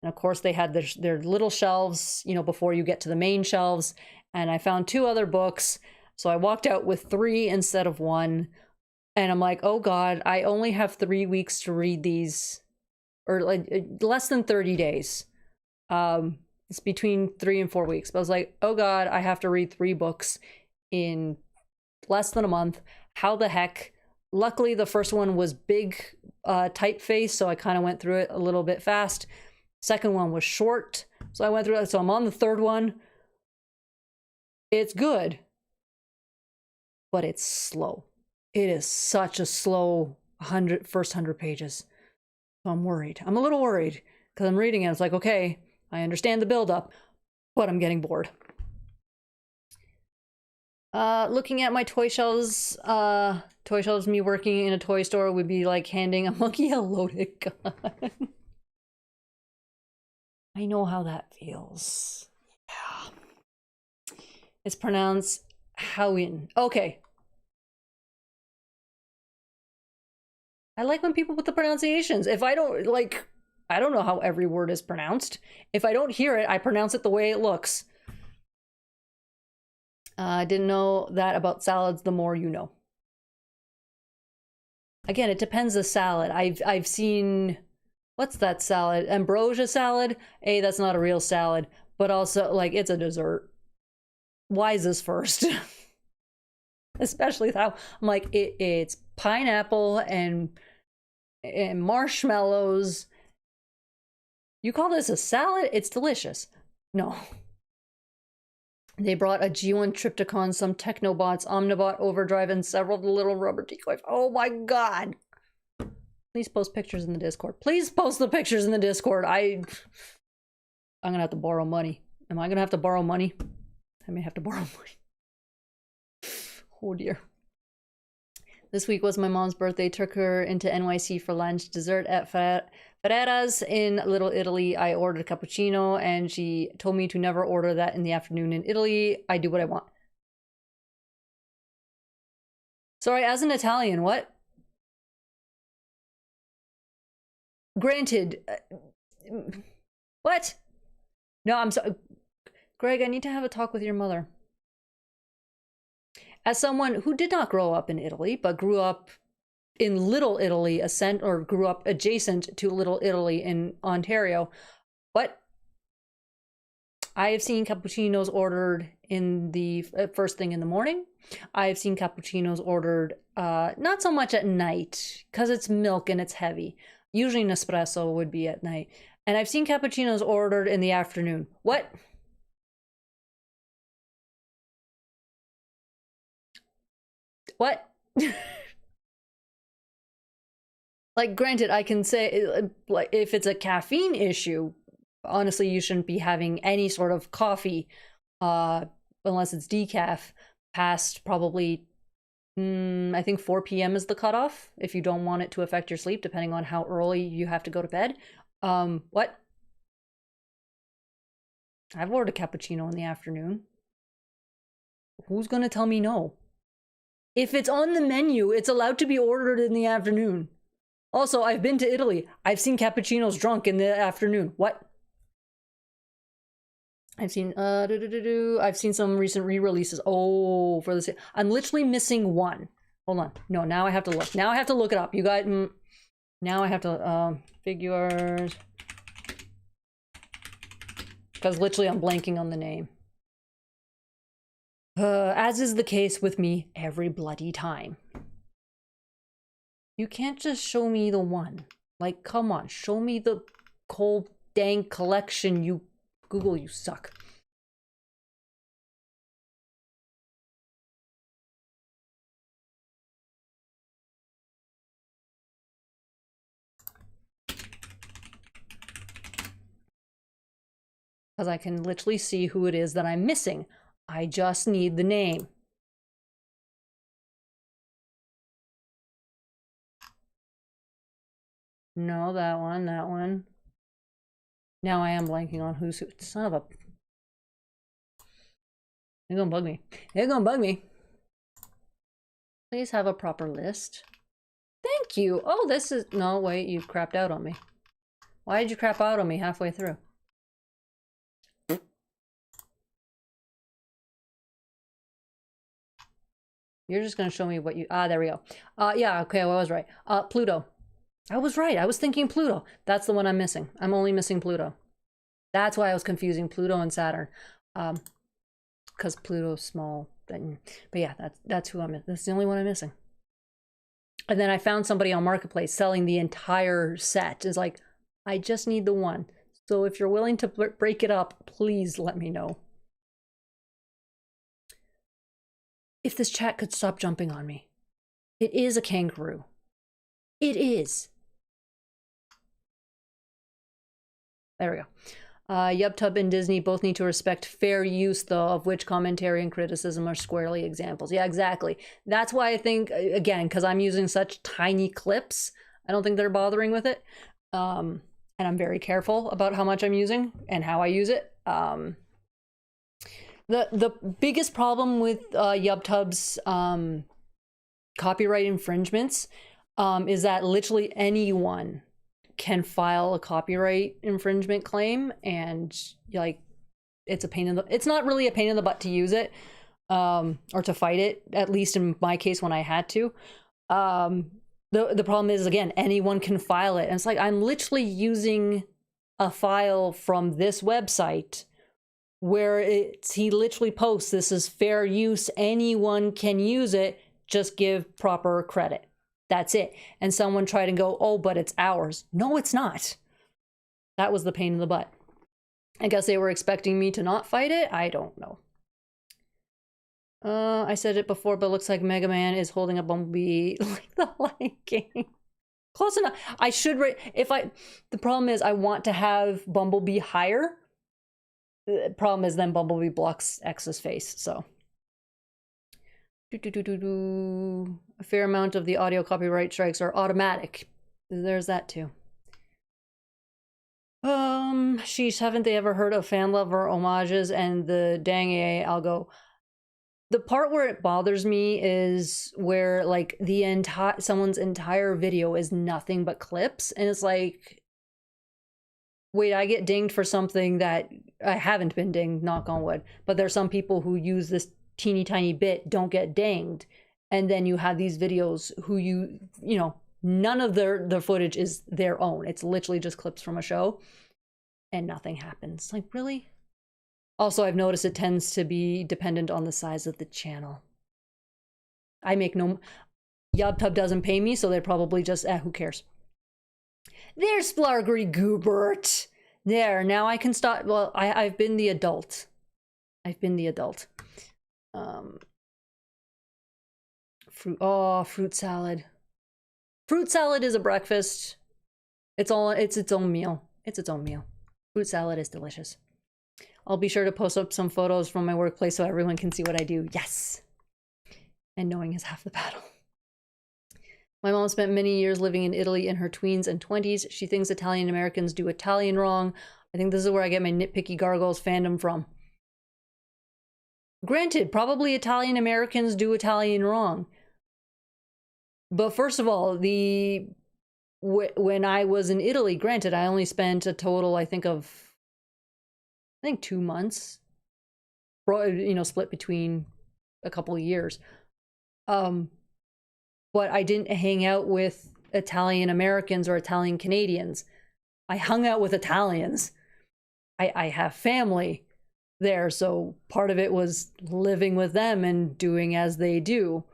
Speaker 1: And of course, they had their little shelves, you know, before you get to the main shelves. And I found 2 other books. So I walked out with 3 instead of 1. And I'm like, oh God, I only have 3 weeks to read these, or like less than 30 days. It's between 3 and 4 weeks. But I was like, oh God, I have to read 3 books in less than a month. How the heck? Luckily, the first one was big typeface, so I kind of went through it a little bit fast. Second one was short, so I went through it. So I'm on the third one. It's good, but it's slow. It is such a slow first 100 pages. So I'm worried. I'm a little worried because I'm reading it. It's like, okay, I understand the buildup, but I'm getting bored. Looking at my toy shelves, me working in a toy store would be like handing a monkey a loaded gun. I know how that feels. Yeah. It's pronounced Howin. Okay. I like when people put the pronunciations. If I don't, like, I don't know how every word is pronounced. If I don't hear it, I pronounce it the way it looks. I didn't know that about salads. The more you know. Again, it depends the salad. I've seen... What's that salad? Ambrosia salad? A, that's not a real salad, but also, like, it's a dessert. Why is this first? Especially how I'm like, it's pineapple and marshmallows. You call this a salad? It's delicious. No. They brought a G1 Trypticon, some Technobots, Omnibot Overdrive, and several little rubber decoys. Oh my God. Please post pictures in the Discord. Please post the pictures in the Discord. I'm gonna have to borrow money. Am I gonna have to borrow money? I may have to borrow money. Oh dear. This week was my mom's birthday. Took her into NYC for lunch. Dessert at Ferrera's in Little Italy. I ordered a cappuccino and she told me to never order that in the afternoon in Italy. I do what I want. Sorry, as an Italian, what? Granted. What? No, I'm sorry. Greg, I need to have a talk with your mother. As someone who did not grow up in Italy, but grew up in Little Italy, grew up adjacent to Little Italy in Ontario, what? I have seen cappuccinos ordered in the first thing in the morning. I have seen cappuccinos ordered not so much at night because it's milk and it's heavy. Usually an espresso would be at night. And I've seen cappuccinos ordered in the afternoon. What? What? Like, granted, I can say, like, if it's a caffeine issue, honestly, you shouldn't be having any sort of coffee, unless it's decaf, past probably, I think 4 p.m. is the cutoff, if you don't want it to affect your sleep, depending on how early you have to go to bed. What? I've ordered a cappuccino in the afternoon. Who's gonna tell me no? If it's on the menu, it's allowed to be ordered in the afternoon. Also, I've been to Italy. I've seen cappuccinos drunk in the afternoon. What? I've seen I've seen some recent re-releases. Oh, for this, I'm literally missing one. Hold on. No, now I have to look. Now I have to look it up. You got now I have to figures, because literally I'm blanking on the name. As is the case with me every bloody time. You can't just show me the one. Like, come on, show me the whole dang collection. You Google, you suck. Because I can literally see who it is that I'm missing. I just need the name. No, that one, that one. Now I am blanking on who's who. Son of a... They're gonna bug me. They're gonna bug me. Please have a proper list. Thank you. Oh, this is... No, wait, you crapped out on me. Why did you crap out on me halfway through? You're just gonna show me what you... Ah, there we go. Yeah, okay, well, I was right. Pluto. I was right. I was thinking Pluto. That's the one I'm missing. I'm only missing Pluto. That's why I was confusing Pluto and Saturn. Because Pluto's small. But yeah, that's who I'm missing. That's the only one I'm missing. And then I found somebody on Marketplace selling the entire set. It's like, I just need the one. So if you're willing to break it up, please let me know. If this chat could stop jumping on me. It is a kangaroo. It is. There we go. YubTub and Disney both need to respect fair use, though, of which commentary and criticism are squarely examples. Yeah, exactly. That's why I think, again, because I'm using such tiny clips, I don't think they're bothering with it. And I'm very careful about how much I'm using and how I use it. The biggest problem with YubTub's copyright infringements is that literally anyone can file a copyright infringement claim, and like it's a pain in the... It's not really a pain in the butt to use it or to fight it, at least in my case when I had to. The problem is, again, anyone can file it, and it's like I'm literally using a file from this website where he literally posts, this is fair use, anyone can use it, just give proper credit. That's it. And someone tried to go, oh, but it's ours. No, it's not. That was the pain in the butt. I guess they were expecting me to not fight it. I don't know. I said it before, but it looks like Mega Man is holding a Bumblebee like the Lion King. Close enough. I should the problem is I want to have Bumblebee higher. The problem is then Bumblebee blocks X's face, so. A fair amount of the audio copyright strikes are automatic. There's that too. Sheesh, haven't they ever heard of fan lover homages and the dang AI algo? The part where it bothers me is where like someone's entire video is nothing but clips, and it's like, wait, I get dinged for something that I haven't been dinged, knock on wood, but there's some people who use this teeny tiny bit, don't get dinged, and then you have these videos who you know, none of their footage is their own. It's literally just clips from a show, and nothing happens. Like, really? Also, I've noticed it tends to be dependent on the size of the channel. I make no... YubTub doesn't pay me, so they're probably just, who cares? There's Splargery Goobert! There, now I can stop... Well, I've been the adult. I've been the adult. Fruit salad. Fruit salad is a breakfast. It's its own meal. It's its own meal. Fruit salad is delicious. I'll be sure to post up some photos from my workplace so everyone can see what I do. Yes! And knowing is half the battle. My mom spent many years living in Italy in her tweens and 20s. She thinks Italian Americans do Italian wrong. I think this is where I get my nitpicky Gargoyles fandom from. Granted, probably Italian Americans do Italian wrong. But first of all, when I was in Italy, granted, I only spent a total, I think 2 months, you know, split between a couple of years. But I didn't hang out with Italian Americans or Italian Canadians. I hung out with Italians. I have family there, so part of it was living with them and doing as they do.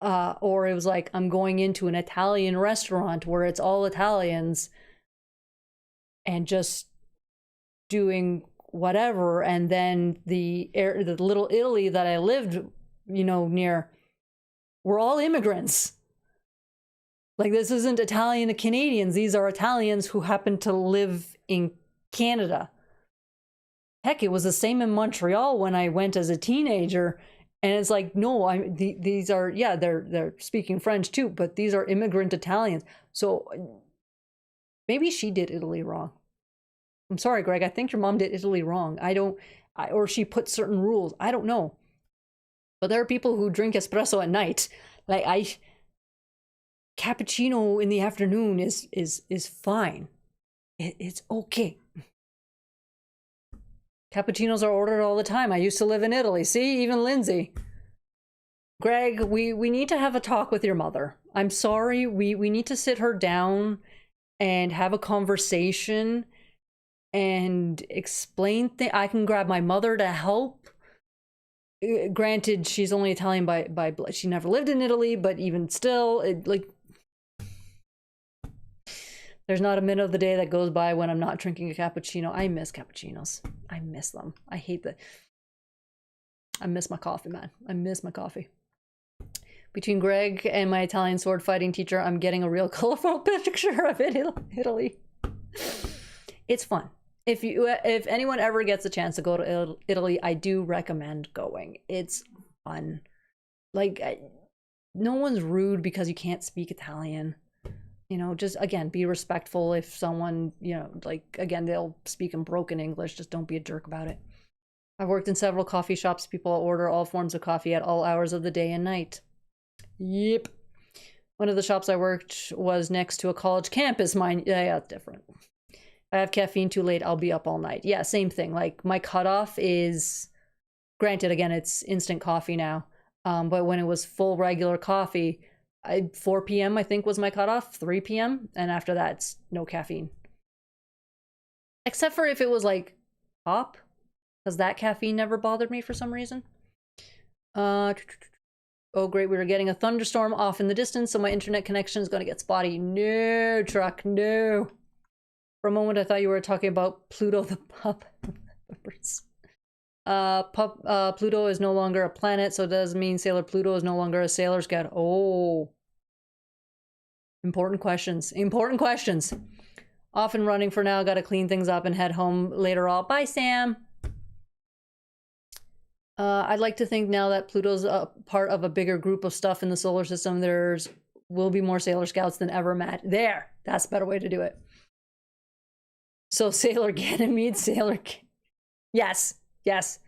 Speaker 1: Or it was like, I'm going into an Italian restaurant where it's all Italians and just doing whatever. And then the little Italy that I lived, you know, near, were all immigrants. Like, this isn't Italian Canadians. These are Italians who happen to live in Canada. Heck, it was the same in Montreal when I went as a teenager. And it's like, no, these are, yeah, they're speaking French too, but these are immigrant Italians. So maybe she did Italy wrong. I'm sorry, Greg. I think your mom did Italy wrong. Or she put certain rules. I don't know. But there are people who drink espresso at night. Like, cappuccino in the afternoon is fine. It's okay. Cappuccinos are ordered all the time. I used to live in Italy. See, even Lindsay. Greg, we need to have a talk with your mother. I'm sorry. We need to sit her down and have a conversation and explain things. I can grab my mother to help. Granted, she's only Italian by blood. She never lived in Italy, but even still, there's not a minute of the day that goes by when I'm not drinking a cappuccino. I miss cappuccinos. I miss them. I miss my coffee, man. I miss my coffee. Between Greg and my Italian sword fighting teacher, I'm getting a real colorful picture of Italy. It's fun. If anyone ever gets a chance to go to Italy, I do recommend going. It's fun. Like, no one's rude because you can't speak Italian. You know, just, again, be respectful if someone, you know, like, again, they'll speak in broken English. Just don't be a jerk about it. I've worked in several coffee shops. People order all forms of coffee at all hours of the day and night. Yep. One of the shops I worked was next to a college campus. Mine, yeah, it's different. If I have caffeine too late, I'll be up all night. Yeah, same thing. Like, my cutoff is, granted, again, it's instant coffee now. But when it was full regular coffee, 4 p.m. I think was my cutoff, 3 p.m. And after that, it's no caffeine. Except for if it was like pop, because that caffeine never bothered me for some reason. Oh great, we were getting a thunderstorm off in the distance, so my internet connection is going to get spotty. No, truck, no. For a moment, I thought you were talking about Pluto the pup. Pluto is no longer a planet, so it does mean Sailor Pluto is no longer a Sailor Scout. Oh. Important questions. Important questions. Off and running for now. Gotta clean things up and head home later on. Bye, Sam. I'd like to think now that Pluto's a part of a bigger group of stuff in the solar system, there's will be more Sailor Scouts than ever met. There! That's a better way to do it. So Sailor Ganymede, Sailor... Yes, yes.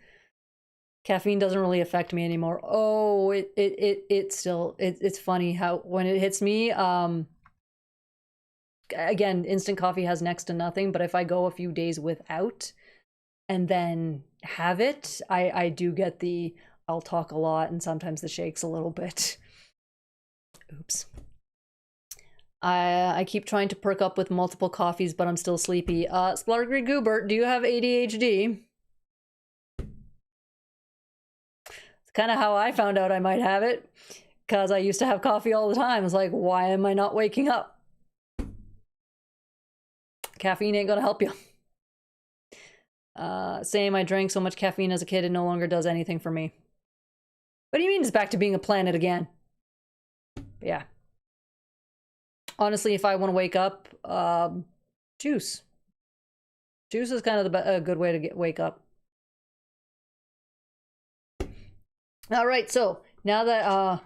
Speaker 1: Caffeine doesn't really affect me anymore. Oh, it's funny how when it hits me, again, instant coffee has next to nothing, but if I go a few days without and then have it, I do get the I'll talk a lot and sometimes the shakes a little bit. Oops. I keep trying to perk up with multiple coffees, but I'm still sleepy. Splargry Goobert, do you have ADHD? It's kind of how I found out I might have it, because I used to have coffee all the time. It's like, why am I not waking up? Caffeine ain't gonna help you. Same, I drank so much caffeine as a kid, it no longer does anything for me. What do you mean it's back to being a planet again? Yeah. Honestly, if I want to wake up, juice. Juice is kind of a good way to wake up. All right, so now that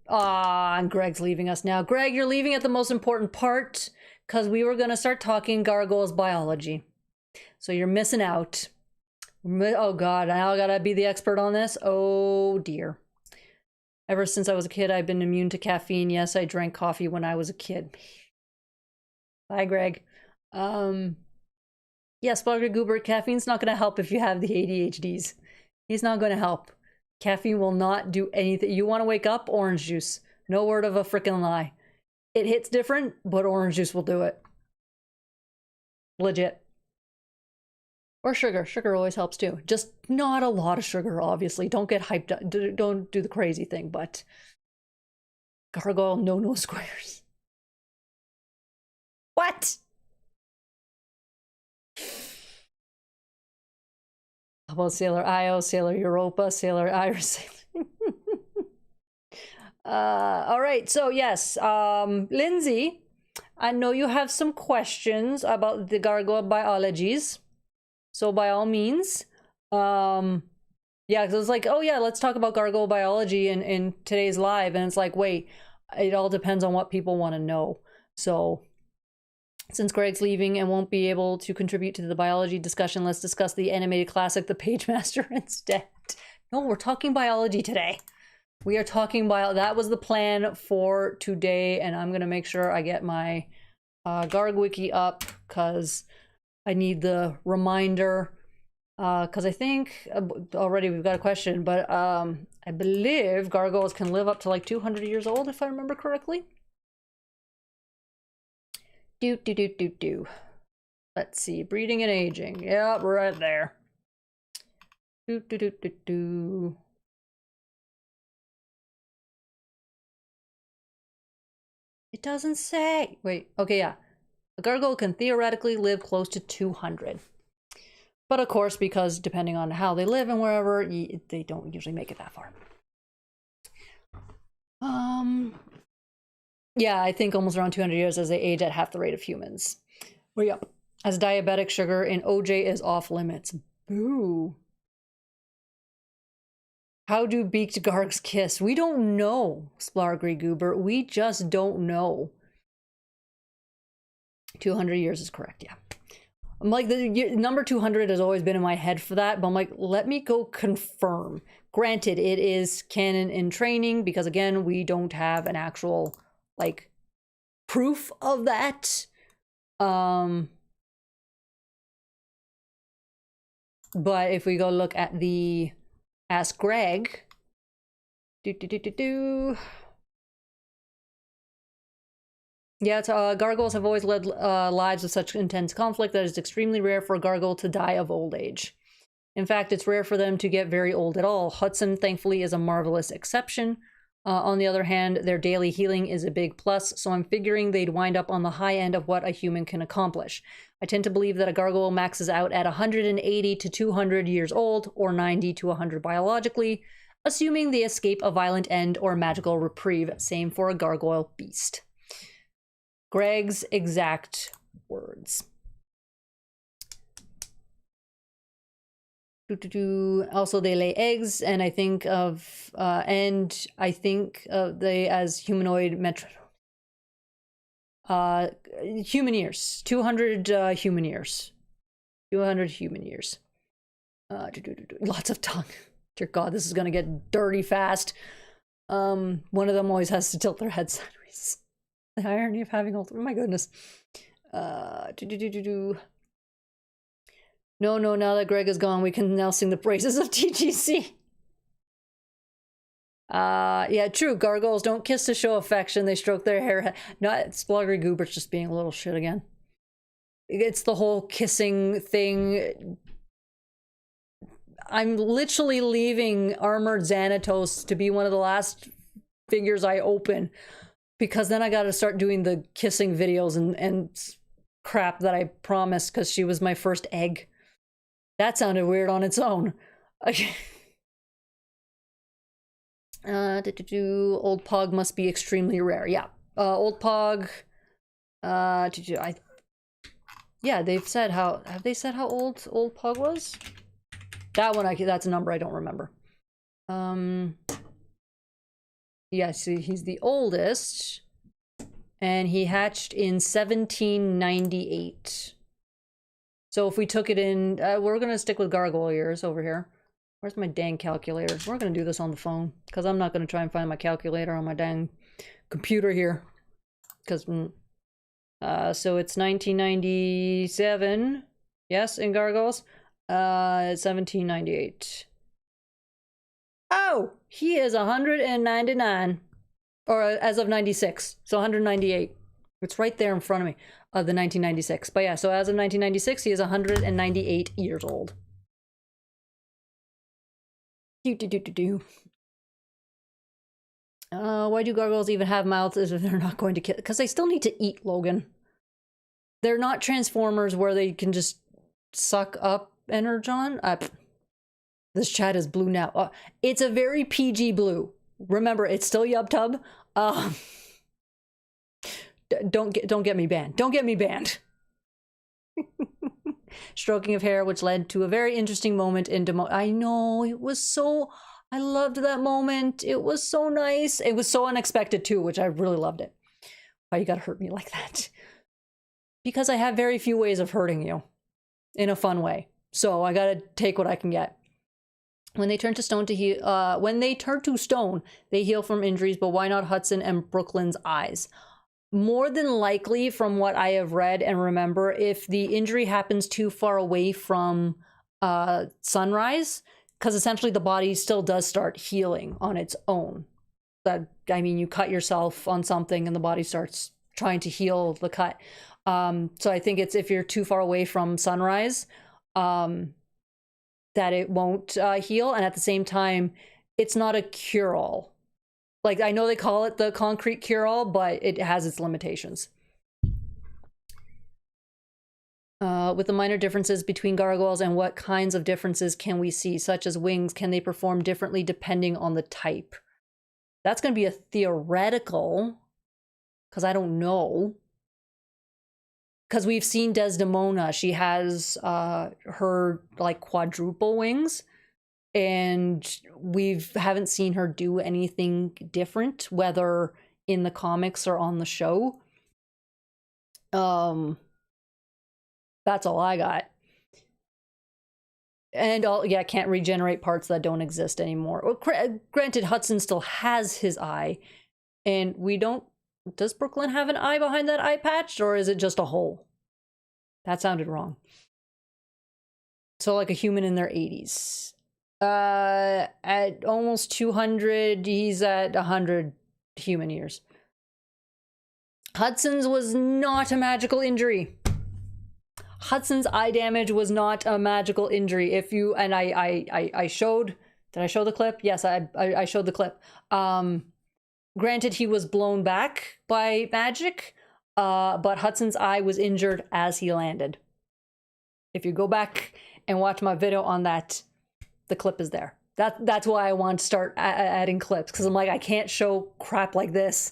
Speaker 1: and Greg's leaving us now. Greg, you're leaving at the most important part because we were going to start talking Gargoyles biology. So you're missing out. Oh God, now I gotta be the expert on this. Oh dear. Ever since I was a kid, I've been immune to caffeine. Yes, I drank coffee when I was a kid. Bye, Greg. Yes, Splargry Goobert, caffeine's not going to help if you have the ADHDs. It's not going to help. Caffeine will not do anything. You want to wake up? Orange juice. No word of a freaking lie. It hits different, but orange juice will do it. Legit. Or sugar. Sugar always helps too. Just not a lot of sugar, obviously. Don't get hyped up. Don't do the crazy thing, but... Gargoyle, no squares. What? How about Sailor Io, Sailor Europa, Sailor Iris? All right, so yes, Lindsay, I know you have some questions about the gargoyle biologies. So by all means, yeah, because it's like, oh yeah, let's talk about gargoyle biology in today's live. And it's like, wait, it all depends on what people want to know. So since Greg's leaving and won't be able to contribute to the biology discussion, let's discuss the animated classic, The Page Master, instead. No, we're talking biology today. We are talking that was the plan for today, and I'm going to make sure I get my Gargwiki up, because I need the reminder, because I think already we've got a question, but I believe gargoyles can live up to like 200 years old, if I remember correctly. Let's see, breeding and aging. Yep, right there. It doesn't say. Wait, okay, yeah. A gargoyle can theoretically live close to 200. But of course, because depending on how they live and wherever, they don't usually make it that far. Yeah, I think almost around 200 years as they age at half the rate of humans. Well, yep. As diabetic sugar in OJ is off limits. Boo. How do beaked gargs kiss? We don't know, Splargry Goobert. We just don't know. 200 years is correct, yeah. I'm like, the number 200 has always been in my head for that, but I'm like, let me go confirm. Granted, it is canon in training, because again, we don't have an actual, like, proof of that. But if we go look at the Ask Greg, yeah, it's, gargoyles have always led lives of such intense conflict that it's extremely rare for a gargoyle to die of old age. In fact, it's rare for them to get very old at all. Hudson, thankfully, is a marvelous exception. On the other hand, their daily healing is a big plus, so I'm figuring they'd wind up on the high end of what a human can accomplish. I tend to believe that a gargoyle maxes out at 180 to 200 years old, or 90 to 100 biologically, assuming they escape a violent end or magical reprieve. Same for a gargoyle beast. Greg's exact words. Also, they lay eggs, and I think of they as humanoid metro. Human years, 200 human years, 200 human years. Lots of tongue. Dear God, this is gonna get dirty fast. One of them always has to tilt their head sideways. The irony of having all. Oh my goodness. No, now that Greg is gone, we can now sing the praises of TGC. Yeah, true. Gargoyles don't kiss to show affection. They stroke their hair. Not Spluggery Goobert's just being a little shit again. It's the whole kissing thing. I'm literally leaving Armored Xanatos to be one of the last figures I open, because then I gotta start doing the kissing videos and crap that I promised, because she was my first egg. That sounded weird on its own. Okay. Old Pog must be extremely rare. Yeah. Old Pog. Yeah, they've said how. Have they said how old Pog was? That one, that's a number I don't remember. Yeah, see, he's the oldest, and he hatched in 1798. So if we took it in, we're gonna stick with gargoyle years over here. Where's my dang calculator? We're gonna do this on the phone, because I'm not gonna try and find my calculator on my dang computer here. Because, so it's 1997, yes, in gargoyles. 1798. Oh, he is 199, or as of 96, so 198. It's right there in front of me, of the 1996. But yeah, so as of 1996, he is 198 years old. Why do gargoyles even have mouths if they're not going to kill? Because they still need to eat, Logan. They're not Transformers where they can just suck up energon. This chat is blue now. It's a very PG blue. Remember, it's still YubTub. Don't get me banned. Don't get me banned. Stroking of hair, which led to a very interesting moment in demo. I know, it was so. I loved that moment. It was so nice. It was so unexpected too, which I really loved it. Why you gotta hurt me like that? Because I have very few ways of hurting you in a fun way. So I gotta take what I can get. When they turn to stone to heal, they heal from injuries, but why not Hudson and Brooklyn's eyes? More than likely, from what I have read and remember, if the injury happens too far away from sunrise, because essentially the body still does start healing on its own. That, I mean, you cut yourself on something and the body starts trying to heal the cut. So I think it's if you're too far away from sunrise, that it won't heal. And at the same time, it's not a cure-all. Like, I know they call it the concrete cure-all, but it has its limitations. With the minor differences between gargoyles, and what kinds of differences can we see, such as wings? Can they perform differently depending on the type? That's going to be a theoretical, because I don't know. Because we've seen Desdemona, she has her like quadruple wings, and we haven't seen her do anything different, whether in the comics or on the show. That's all I got. And yeah, can't regenerate parts that don't exist anymore. Well, granted, Hudson still has his eye, and we don't. Does Brooklyn have an eye behind that eye patch, or is it just a hole? That sounded wrong. So like a human in their 80s. At almost 200, he's at 100 human years. Hudson's was not a magical injury. Hudson's eye damage was not a magical injury. If you, and I showed, did I show the clip? Yes, I showed the clip. Granted, he was blown back by magic, but Hudson's eye was injured as he landed. If you go back and watch my video on that, the clip is there. That's why I want to start adding clips, because I'm like, I can't show crap like this.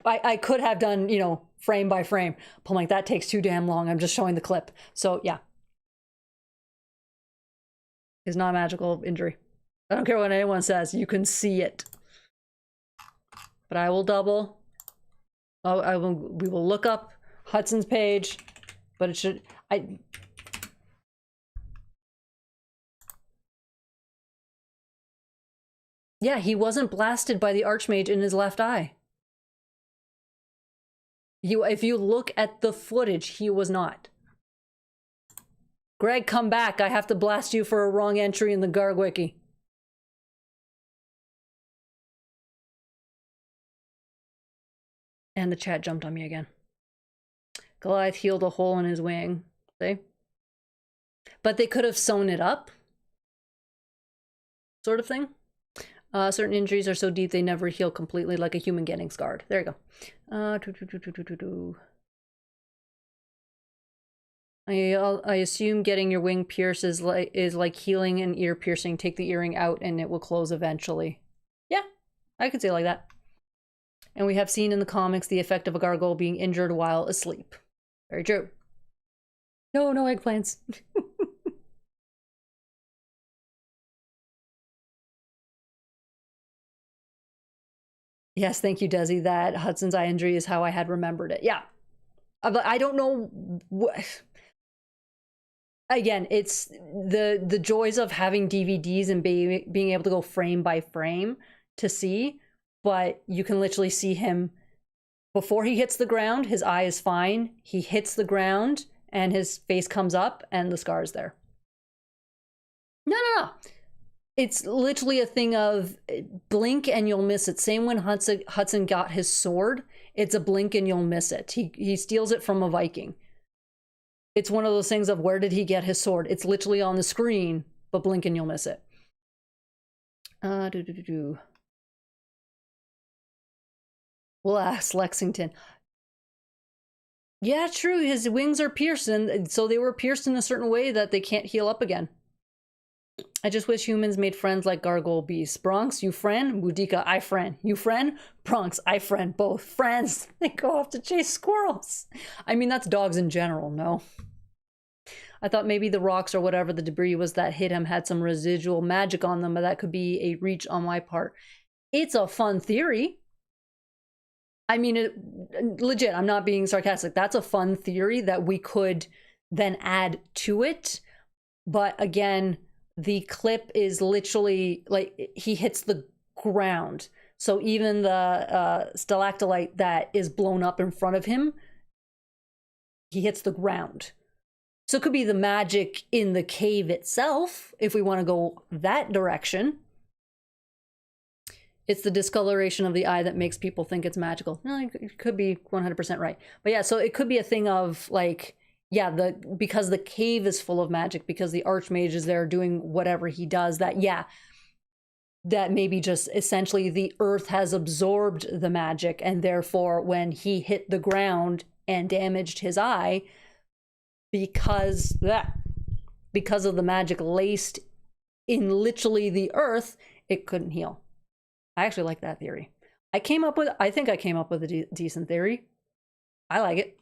Speaker 1: I could have done, you know, frame by frame, but I'm like, that takes too damn long. I'm just showing the clip. So yeah. is not a magical injury. I don't care what anyone says. You can see it. But I will double. Oh, we will look up Hudson's page, but it should. Yeah, he wasn't blasted by the Archmage in his left eye. If you look at the footage, he was not. Greg, come back. I have to blast you for a wrong entry in the Gargwiki. And the chat jumped on me again. Goliath healed a hole in his wing. See? But they could have sewn it up. Sort of thing. Certain injuries are so deep they never heal completely, like a human getting scarred. There you go. I assume getting your wing pierced is like healing an ear piercing. Take the earring out and it will close eventually. Yeah, I could say it like that. And we have seen in the comics the effect of a gargoyle being injured while asleep. Very true. No eggplants. Yes, thank you, Desi. That Hudson's eye injury is how I had remembered it. Yeah. I don't know what... Again, it's the joys of having DVDs and being able to go frame by frame to see, but you can literally see him before he hits the ground. His eye is fine. He hits the ground and his face comes up and the scar is there. No. It's literally a thing of blink and you'll miss it. Same when Hudson got his sword. It's a blink and you'll miss it. He steals it from a Viking. It's one of those things of where did he get his sword? It's literally on the screen, but blink and you'll miss it. We'll ask Lexington. Yeah, true. His wings are pierced, and so they were pierced in a certain way that they can't heal up again. I just wish humans made friends like gargoyle beasts. Bronx, you friend. Mudika, I friend. You friend. Bronx, I friend. Both friends. They go off to chase squirrels. I mean, that's dogs in general, no? I thought maybe the rocks or whatever the debris was that hit him had some residual magic on them, but that could be a reach on my part. It's a fun theory. I mean, legit, I'm not being sarcastic. That's a fun theory that we could then add to it. But again, the clip is literally like he hits the ground. So even the stalactite that is blown up in front of him, he hits the ground. So it could be the magic in the cave itself, if we want to go that direction. It's the discoloration of the eye that makes people think it's magical. No, it could be 100% right. But yeah, so it could be a thing of like, yeah, because the cave is full of magic, because the Archmage is there doing whatever he does, that, yeah, that maybe just essentially the earth has absorbed the magic, and therefore when he hit the ground and damaged his eye, because of the magic laced in literally the earth, it couldn't heal. I actually like that theory. I think I came up with a decent theory. I like it.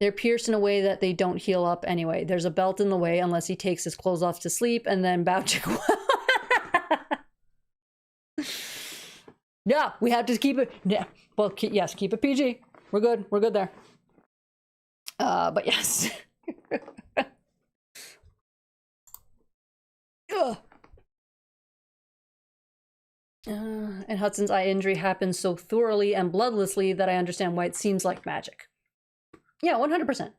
Speaker 1: They're pierced in a way that they don't heal up anyway. There's a belt in the way unless he takes his clothes off to sleep and then Bouchick. Yeah, we have to keep it. Yeah, well, yes, keep it PG. We're good. We're good there. But yes. And Hudson's eye injury happens so thoroughly and bloodlessly that I understand why it seems like magic. Yeah, 100%.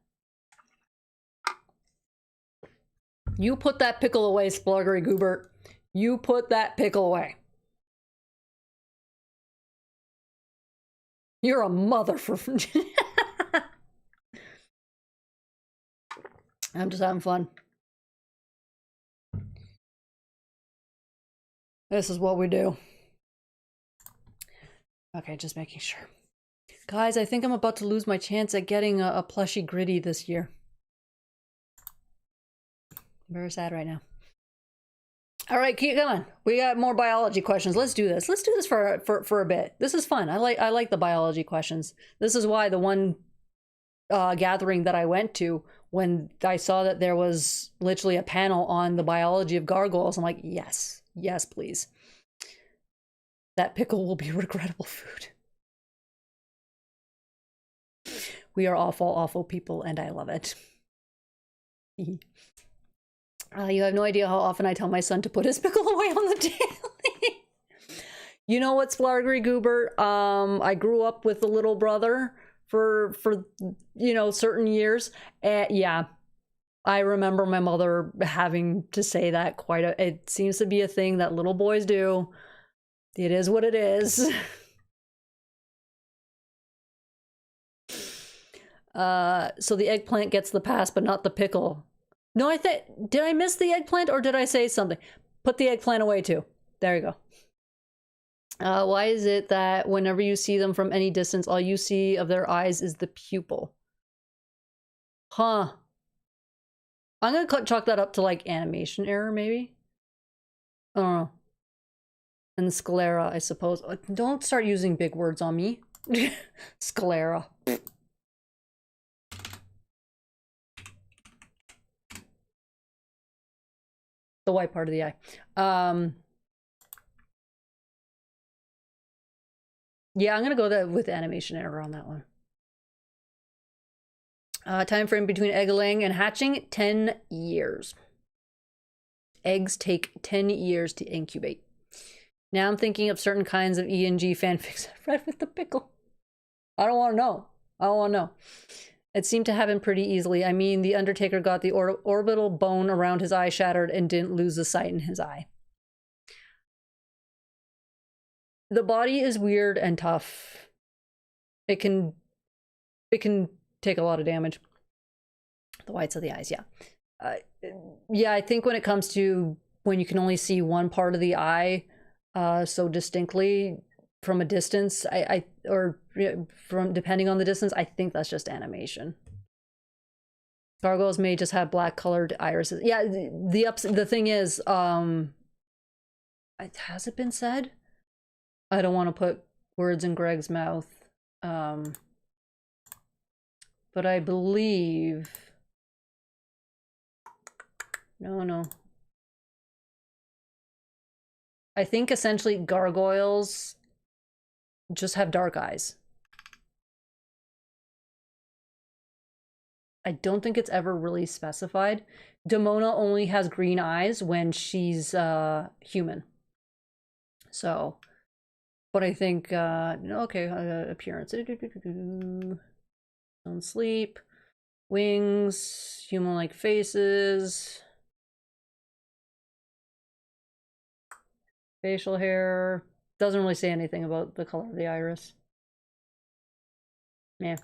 Speaker 1: You put that pickle away, Spluggery Goobert. You put that pickle away. You're a mother for... I'm just having fun. This is what we do. Okay, just making sure. Guys, I think I'm about to lose my chance at getting a plushy gritty this year. I'm very sad right now. All right, keep going. We got more biology questions. Let's do this. Let's do this for a bit. This is fun. I like the biology questions. This is why the one gathering that I went to when I saw that there was literally a panel on the biology of gargoyles, I'm like, yes, yes, please. That pickle will be regrettable food. We are awful, awful people, and I love it. You have no idea how often I tell my son to put his pickle away on the daily. You know what, Splargery Goober? I grew up with a little brother for you know, certain years. Yeah, I remember my mother having to say that it seems to be a thing that little boys do. It is what it is. So the eggplant gets the pass, but not the pickle. No, did I miss the eggplant or did I say something? Put the eggplant away too. There you go. Why is it that whenever you see them from any distance, all you see of their eyes is the pupil? Huh. I'm gonna chalk that up to like animation error, maybe? I don't know. And the sclera, I suppose. Don't start using big words on me. Sclera. The white part of the eye. Yeah, I'm gonna go with animation error on that one. Time frame between egg laying and hatching, 10 years. Eggs take 10 years to incubate. Now I'm thinking of certain kinds of ENG fanfics I've read with the pickle. I don't want to know. I don't want to know. It seemed to happen pretty easily. I mean, the Undertaker got the orbital bone around his eye shattered and didn't lose the sight in his eye. The body is weird and tough. It can take a lot of damage. The whites of the eyes, yeah. Yeah, I think when it comes to when you can only see one part of the eye so distinctly from a distance, or from depending on the distance, I think that's just animation. Gargoyles may just have black colored irises. Yeah, the thing is, has it been said? I don't want to put words in Greg's mouth. But I believe... No. I think essentially gargoyles just have dark eyes. I don't think it's ever really specified. Demona only has green eyes when she's human. So, but I think, okay, appearance. Don't sleep. Wings, human-like faces. Facial hair. Doesn't really say anything about the color of the iris. Yeah,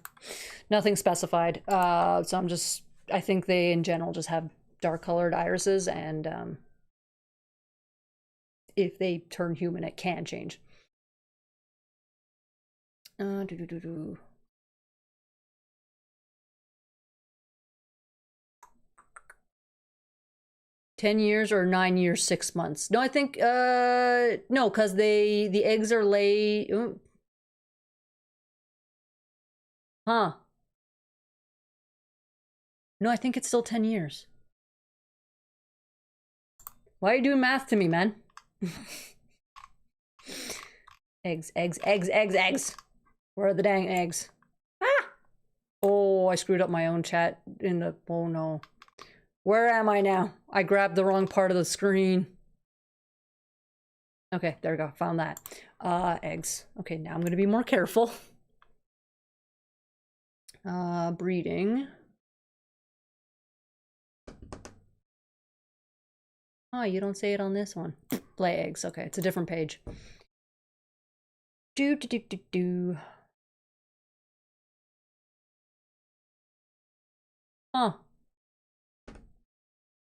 Speaker 1: nothing specified. So I think they in general just have dark colored irises, and if they turn human, it can change. 10 years or 9 years, 6 months. No, I think, no, because the eggs are laid. Huh. No, I think it's still 10 years. Why are you doing math to me, man? Eggs. Where are the dang eggs? Ah! Oh, I screwed up my own chat in the, oh no. Where am I now? I grabbed the wrong part of the screen. Okay, there we go. Found that. Eggs. Okay, now I'm going to be more careful. Breeding. Oh, you don't say it on this one. Lay eggs. Okay, it's a different page. Huh.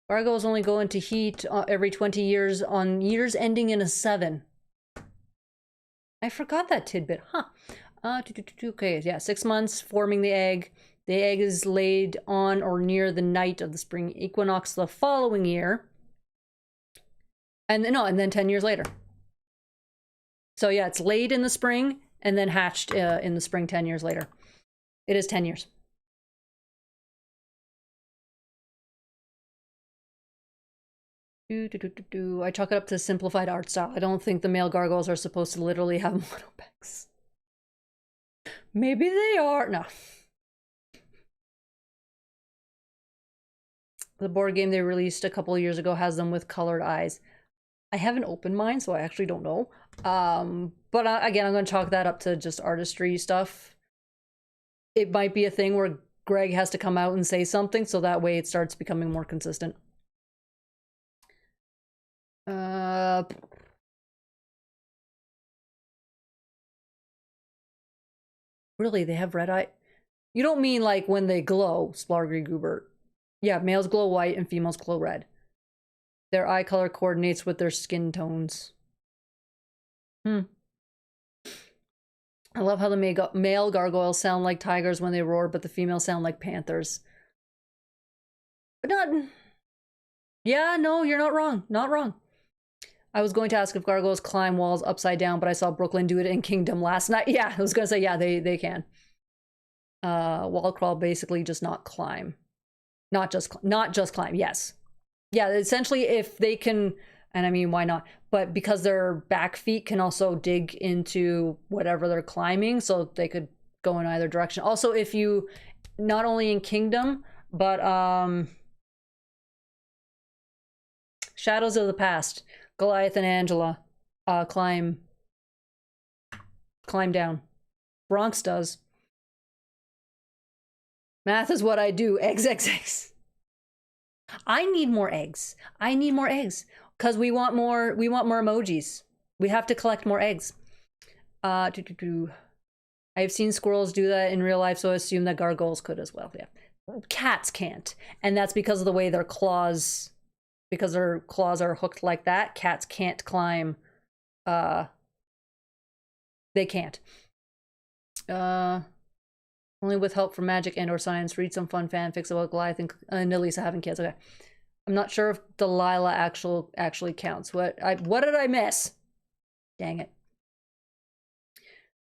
Speaker 1: Gargoyles only go into heat every 20 years on years ending in a 7. I forgot that tidbit, huh? Okay, yeah, 6 months forming the egg. The egg is laid on or near the night of the spring equinox the following year. And then 10 years later. So yeah, it's laid in the spring and then hatched in the spring 10 years later. It is 10 years. I chalk it up to simplified art style. I don't think the male gargoyles are supposed to literally have monopecs. Maybe they are. No. The board game they released a couple of years ago has them with colored eyes. I haven't opened mine, so I actually don't know. But again, I'm going to chalk that up to just artistry stuff. It might be a thing where Greg has to come out and say something, so that way it starts becoming more consistent. Really, they have red eye? You don't mean like when they glow, Splargy Goobert. Yeah, males glow white and females glow red. Their eye color coordinates with their skin tones. I love how the male gargoyles sound like tigers when they roar, but the females sound like panthers. But not... Yeah, no, you're not wrong. Not wrong. I was going to ask if gargoyles climb walls upside down, but I saw Brooklyn do it in Kingdom last night. Yeah, I was going to say, yeah, they can. Wall crawl, basically just not climb. Not just climb, yes. Yeah, essentially if they can, and I mean, why not? But because their back feet can also dig into whatever they're climbing, so they could go in either direction. Also, if you, not only in Kingdom, but Shadows of the Past, Goliath and Angela climb down. Bronx does. Math is what I do. Eggs, eggs, eggs. I need more eggs. I need more eggs because we want more emojis. We have to collect more eggs. I've seen squirrels do that in real life, so I assume that gargoyles could as well. Yeah. Cats can't. And that's because of the way their claws, because their claws are hooked like that. Cats can't climb. They can't. Only with help from magic and or science. Read some fun fanfics about Goliath and Elisa having kids. Okay. I'm not sure if Delilah actually counts. What did I miss? Dang it.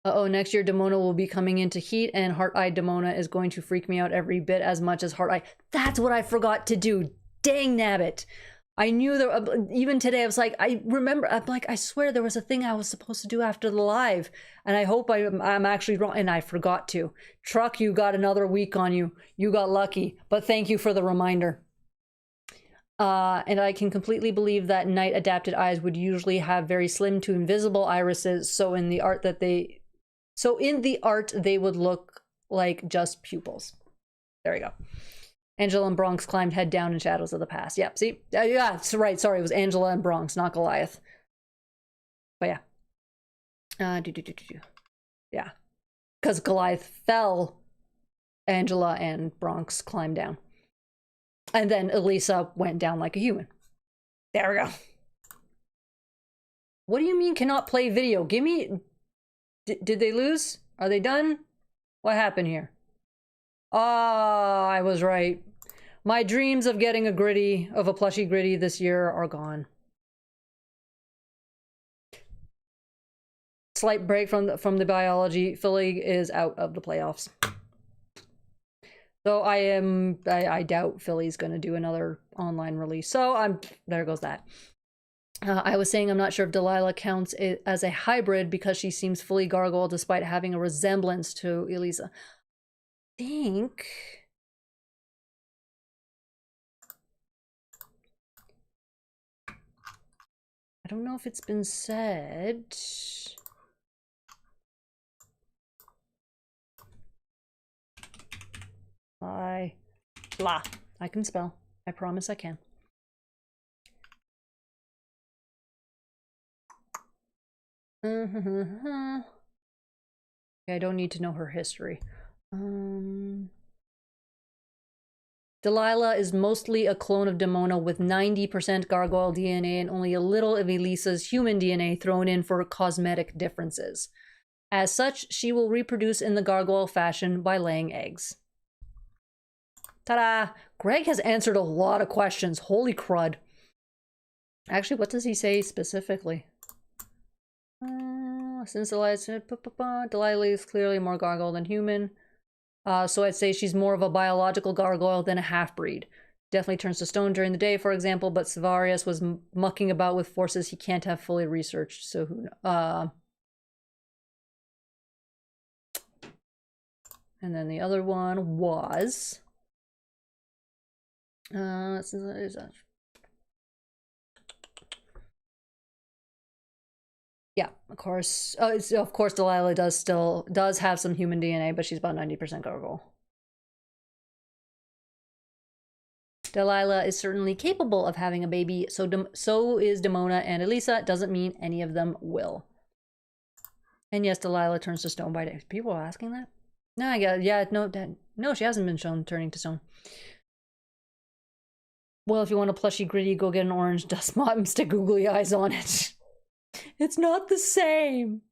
Speaker 1: Uh-oh, next year Demona will be coming into heat and Heart-Eyed Demona is going to freak me out every bit as much as Heart-Eye. That's what I forgot to do. Dang nabbit. I knew that even today I was like, I remember, I'm like, I swear there was a thing I was supposed to do after the live. And I hope I'm actually wrong. And I forgot to. Truck, you got another week on you. You got lucky. But thank you for the reminder. And I can completely believe that night adapted eyes would usually have very slim to invisible irises. So in the art they would look like just pupils. There you go. Angela and Bronx climbed head down in Shadows of the Past. Yep, see? Yeah, that's right. Sorry, it was Angela and Bronx, not Goliath. But yeah. Yeah. Because Goliath fell, Angela and Bronx climbed down. And then Elisa went down like a human. There we go. What do you mean cannot play video? Give me... Did they lose? Are they done? What happened here? Ah, I was right. My dreams of getting a plushie gritty this year are gone. Slight break from the biology. Philly is out of the playoffs. So I doubt Philly's going to do another online release. So there goes that. I was saying I'm not sure if Delilah counts it as a hybrid because she seems fully gargoyle despite having a resemblance to Elisa. I think... I don't know if it's been said. I can spell. I promise I can. Okay, I don't need to know her history. Delilah is mostly a clone of Demona with 90% gargoyle DNA and only a little of Elisa's human DNA thrown in for cosmetic differences. As such, she will reproduce in the gargoyle fashion by laying eggs. Ta-da! Greg has answered a lot of questions. Holy crud. Actually, what does he say specifically? Since Delilah is clearly more gargoyle than human. So I'd say she's more of a biological gargoyle than a half-breed. Definitely turns to stone during the day, for example, but Savarius was mucking about with forces he can't have fully researched, so who and then the other one was yeah, of course. Of course, Delilah does have some human DNA, but she's about 90% gargoyle. Delilah is certainly capable of having a baby, so is Demona and Elisa. Doesn't mean any of them will. And yes, Delilah turns to stone by day. People are asking that? No, I got, yeah, no, she hasn't been shown turning to stone. Well, if you want a plushy gritty, go get an orange dust mop and stick googly eyes on it. It's not the same.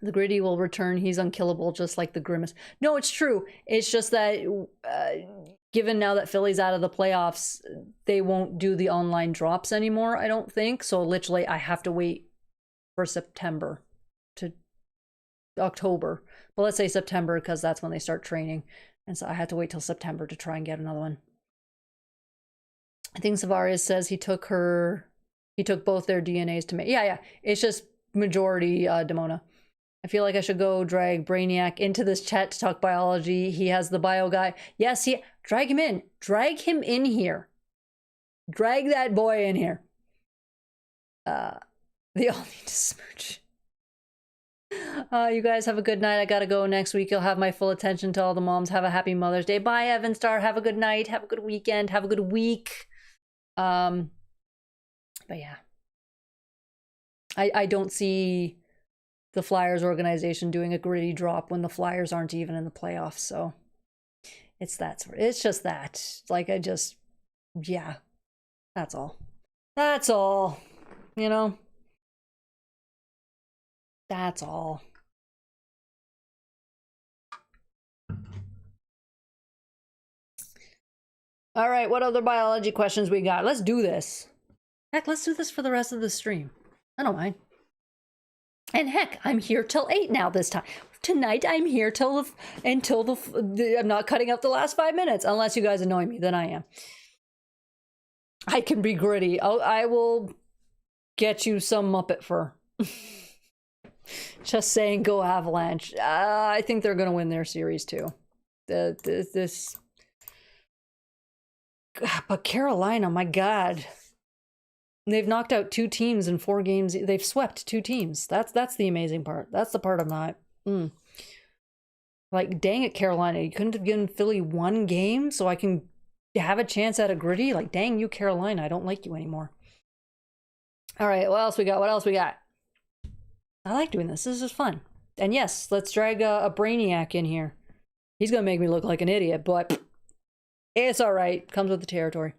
Speaker 1: The gritty will return. He's unkillable, just like the grimace. No, it's true. It's just that given now that Philly's out of the playoffs, they won't do the online drops anymore, I don't think. So literally, I have to wait for September to October. But let's say September, because that's when they start training. And so I had to wait till September to try and get another one. I think Savarius says he took both their DNAs to make. Yeah. It's just majority Demona. I feel like I should go drag Brainiac into this chat to talk biology. He has the bio guy. Yes, drag him in. Drag him in here. Drag that boy in here. They all need to smooch. You guys have a good night. I gotta go next week. You'll have my full attention to all the moms. Have a happy Mother's Day. Bye, Evan Star. Have a good night. Have a good weekend. Have a good week. But yeah. I don't see the Flyers organization doing a gritty drop when the Flyers aren't even in the playoffs, so it's just that. Like, yeah. That's all. That's all. You know? That's all. All right, what other biology questions we got? Let's do this. Heck, let's do this for the rest of the stream. I don't mind. And heck, I'm here till 8 now this time. Tonight, I'm here until I'm not cutting up the last 5 minutes. Unless you guys annoy me, then I am. I can be gritty. I will get you some Muppet fur. Just saying, go Avalanche. I think they're going to win their series too. But Carolina, my God. They've knocked out 2 teams in 4 games. They've swept 2 teams. That's the amazing part. That's the part I'm not. Like, dang it, Carolina. You couldn't have given Philly 1 game so I can have a chance at a gritty? Like, dang you, Carolina. I don't like you anymore. All right, what else we got? I like doing this. This is fun. And yes, let's drag a Brainiac in here. He's going to make me look like an idiot, but it's all right. Comes with the territory.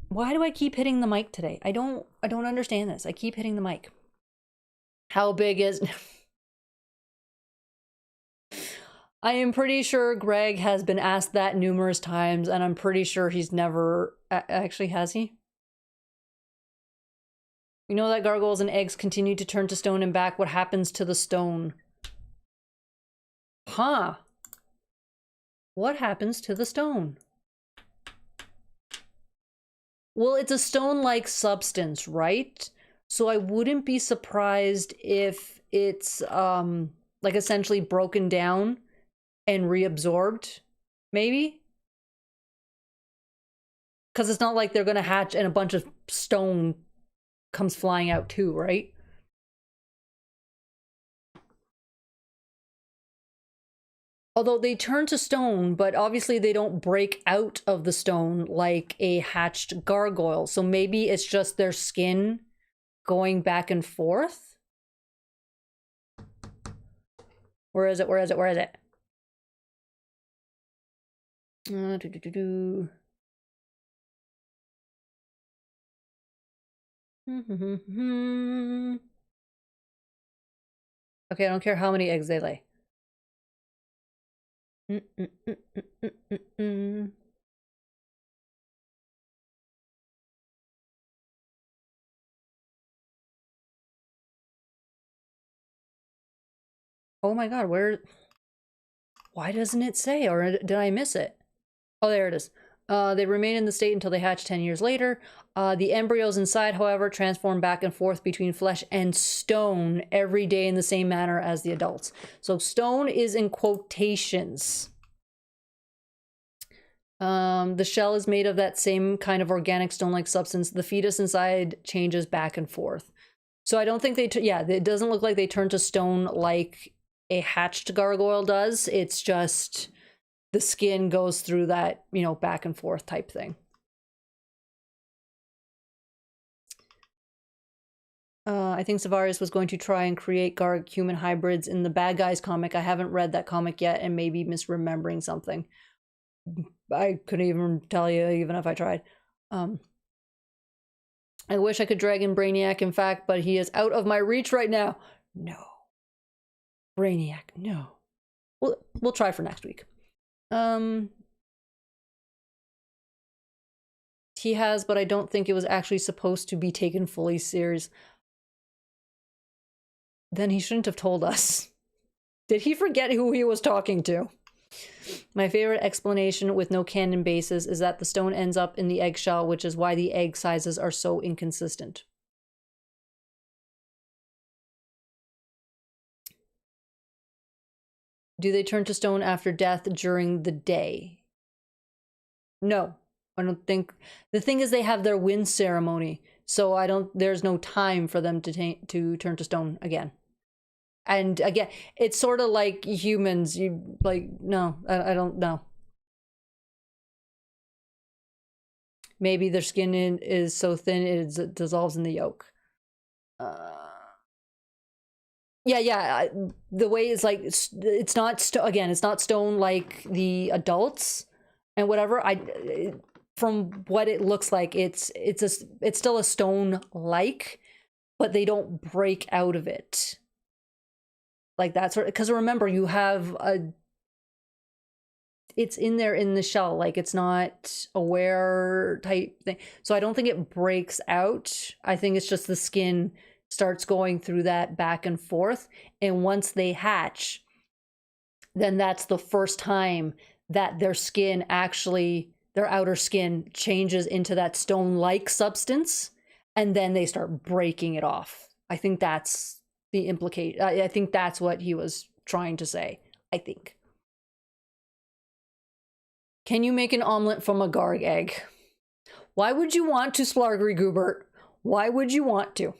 Speaker 1: Why do I keep hitting the mic today? I don't understand this. I keep hitting the mic. How big is... I am pretty sure Greg has been asked that numerous times, and I'm pretty sure he's never... Actually, has he? You know that gargoyles and eggs continue to turn to stone and back. What happens to the stone? Huh. What happens to the stone? Well, it's a stone-like substance, right? So I wouldn't be surprised if it's like essentially broken down and reabsorbed, maybe? Because it's not like they're gonna hatch and a bunch of stone comes flying out too, right? Although they turn to stone, but obviously they don't break out of the stone like a hatched gargoyle. So maybe it's just their skin going back and forth. Where is it? Okay, I don't care how many eggs they lay. Oh my God, why doesn't it say, or did I miss it? Oh, there it is. They remain in the state until they hatch 10 years later. The embryos inside, however, transform back and forth between flesh and stone every day in the same manner as the adults. So stone is in quotations. The shell is made of that same kind of organic stone-like substance. The fetus inside changes back and forth. So I don't think they, yeah, it doesn't look like they turn to stone like a hatched gargoyle does. It's just the skin goes through that, you know, back and forth type thing. I think Zavarius was going to try and create human hybrids in the Bad Guys comic. I haven't read that comic yet and maybe misremembering something. I couldn't even tell you even if I tried. I wish I could drag in Brainiac, in fact, but he is out of my reach right now. No. Brainiac, no. We'll try for next week. He has, but I don't think it was actually supposed to be taken fully serious. Then he shouldn't have told us. Did he forget who he was talking to? My favorite explanation with no canon basis is that the stone ends up in the eggshell, which is why the egg sizes are so inconsistent. Do they turn to stone after death during the day? No, I don't think. The thing is, they have their wind ceremony, so there's no time for them to turn to stone again. And again, it's sort of like humans. You like, no, I don't know. Maybe their skin is so thin it dissolves in the yolk. Yeah. The way it's like, it's not it's not stone like the adults and whatever. From what it looks like, it's still a stone like, but they don't break out of it. Like that sort of, because remember, you have it's in there in the shell, like it's not a wear type thing. So I don't think it breaks out. I think it's just the skin starts going through that back and forth. And once they hatch, then that's the first time that their skin actually, their outer skin changes into that stone-like substance. And then they start breaking it off. I think that's the implication. I think that's what he was trying to say, I think. Can you make an omelet from a garg egg? Why would you want to, Splargery Goobert? Why would you want to?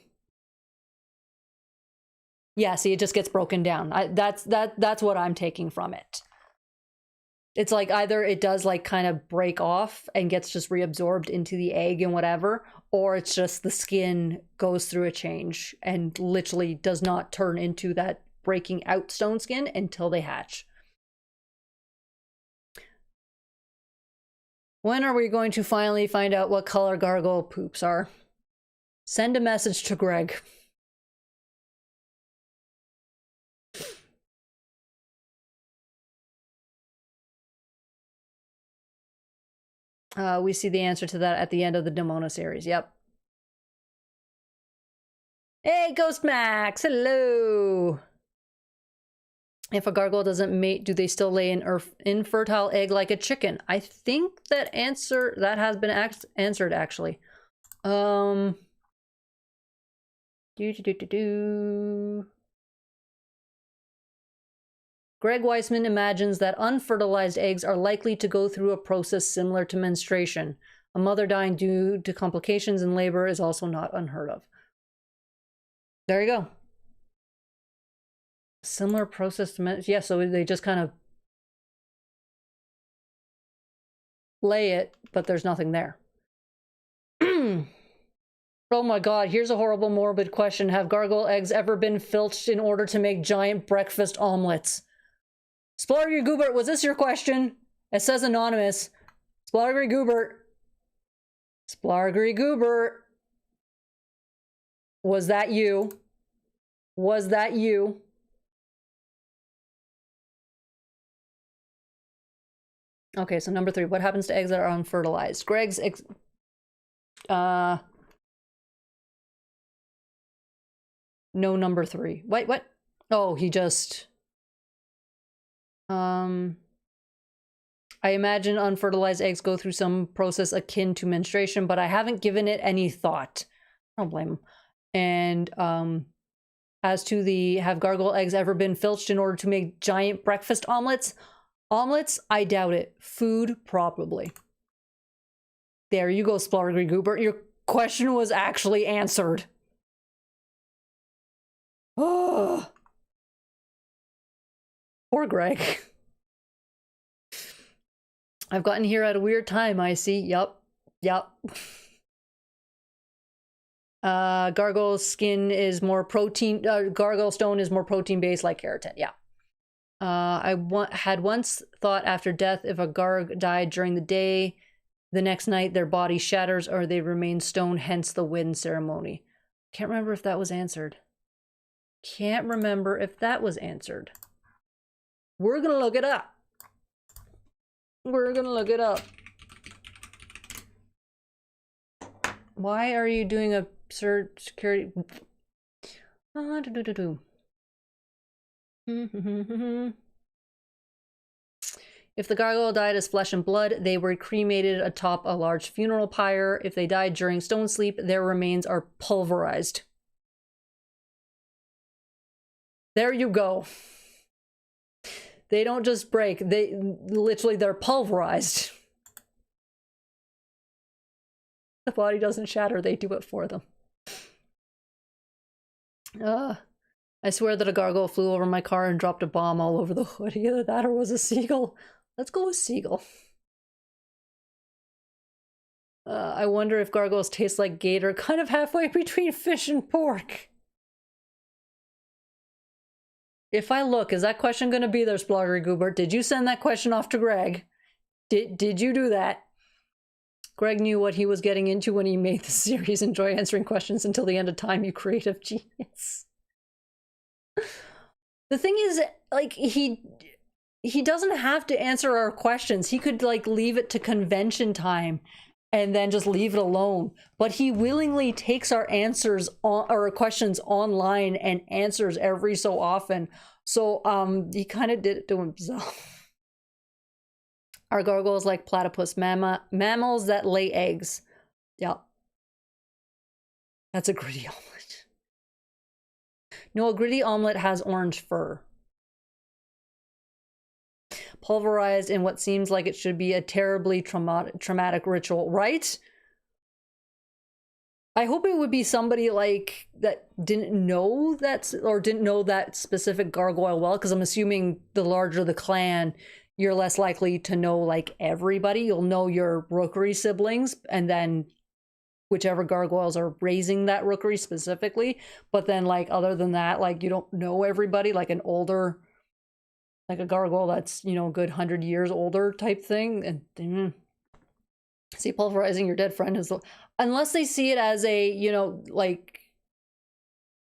Speaker 1: Yeah, see, it just gets broken down. That's what I'm taking from it. It's like either it does like kind of break off and gets just reabsorbed into the egg and whatever, or it's just the skin goes through a change and literally does not turn into that breaking out stone skin until they hatch. When are we going to finally find out what color gargoyle poops are? Send a message to Greg. We see the answer to that at the end of the Demona series. Yep. Hey, Ghost Max! Hello! If a gargoyle doesn't mate, do they still lay an infertile egg like a chicken? I think that has been answered, actually. Greg Weissman imagines that unfertilized eggs are likely to go through a process similar to menstruation. A mother dying due to complications in labor is also not unheard of. There you go. Similar process to yeah, so they just kind of lay it, but there's nothing there. Oh my god, here's a horrible morbid question. Have gargoyle eggs ever been filched in order to make giant breakfast omelets? Splargery Goobert, was this your question? It says anonymous. Splargery Goobert. Splargery Goobert. Was that you? Was that you? Okay, so number 3. What happens to eggs that are unfertilized? Greg's no, number 3. Wait, what? Oh, he just I imagine unfertilized eggs go through some process akin to menstruation, but I haven't given it any thought. I don't blame them. And as to the, have gargoyle eggs ever been filched in order to make giant breakfast omelets? Omelets? I doubt it. Food? Probably. There you go, Splargy Goober. Your question was actually answered. Oh. Poor Greg. I've gotten here at a weird time, I see. Yup. Gargoyle skin is more protein, gargoyle stone is more protein based like keratin. Yeah. I had once thought after death, if a garg died during the day, the next night their body shatters or they remain stone, hence the wind ceremony. Can't remember if that was answered. We're gonna look it up. Why are you doing a search security? If the gargoyle died as flesh and blood, they were cremated atop a large funeral pyre. If they died during stone sleep, their remains are pulverized. There you go. They don't just break, they're pulverized. The body doesn't shatter, they do it for them. I swear that a gargoyle flew over my car and dropped a bomb all over the hood. Either that or was a seagull. Let's go with seagull. I wonder if gargoyles taste like gator, kind of halfway between fish and pork. If I look, is that question going to be there, Sploggery Goober? Did you send that question off to Greg? Did you do that? Greg knew what he was getting into when he made the series. Enjoy answering questions until the end of time, you creative genius. The thing is, like, he doesn't have to answer our questions. He could, like, leave it to convention time and then just leave it alone. But he willingly takes our answers on our questions online and answers every so often. So he kind of did it to himself. Are gargoyles like platypus mammals that lay eggs? Yeah. That's a gritty omelet. No, a gritty omelet has orange fur. Pulverized in what seems like it should be a terribly traumatic ritual, right? I hope it would be somebody like that didn't know that specific gargoyle well, because I'm assuming the larger the clan, you're less likely to know like everybody. You'll know your rookery siblings and then whichever gargoyles are raising that rookery specifically. But then like other than that, like you don't know everybody, like an older, like a gargoyle that's, you know, a good 100 years older type thing. And see, pulverizing your dead friend is, unless they see it as a, you know, like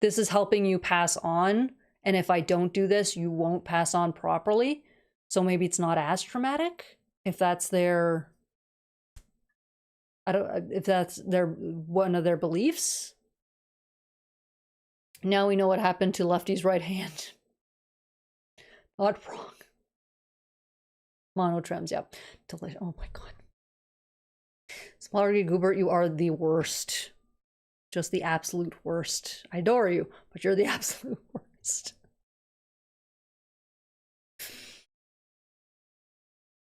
Speaker 1: this is helping you pass on. And if I don't do this, you won't pass on properly. So maybe it's not as traumatic if that's their, if that's their, one of their beliefs. Now we know what happened to Lefty's right hand. Not wrong. Monotrims, yep. Delicious. Oh my god. Splargy Goobert, you are the worst. Just the absolute worst. I adore you, but you're the absolute worst.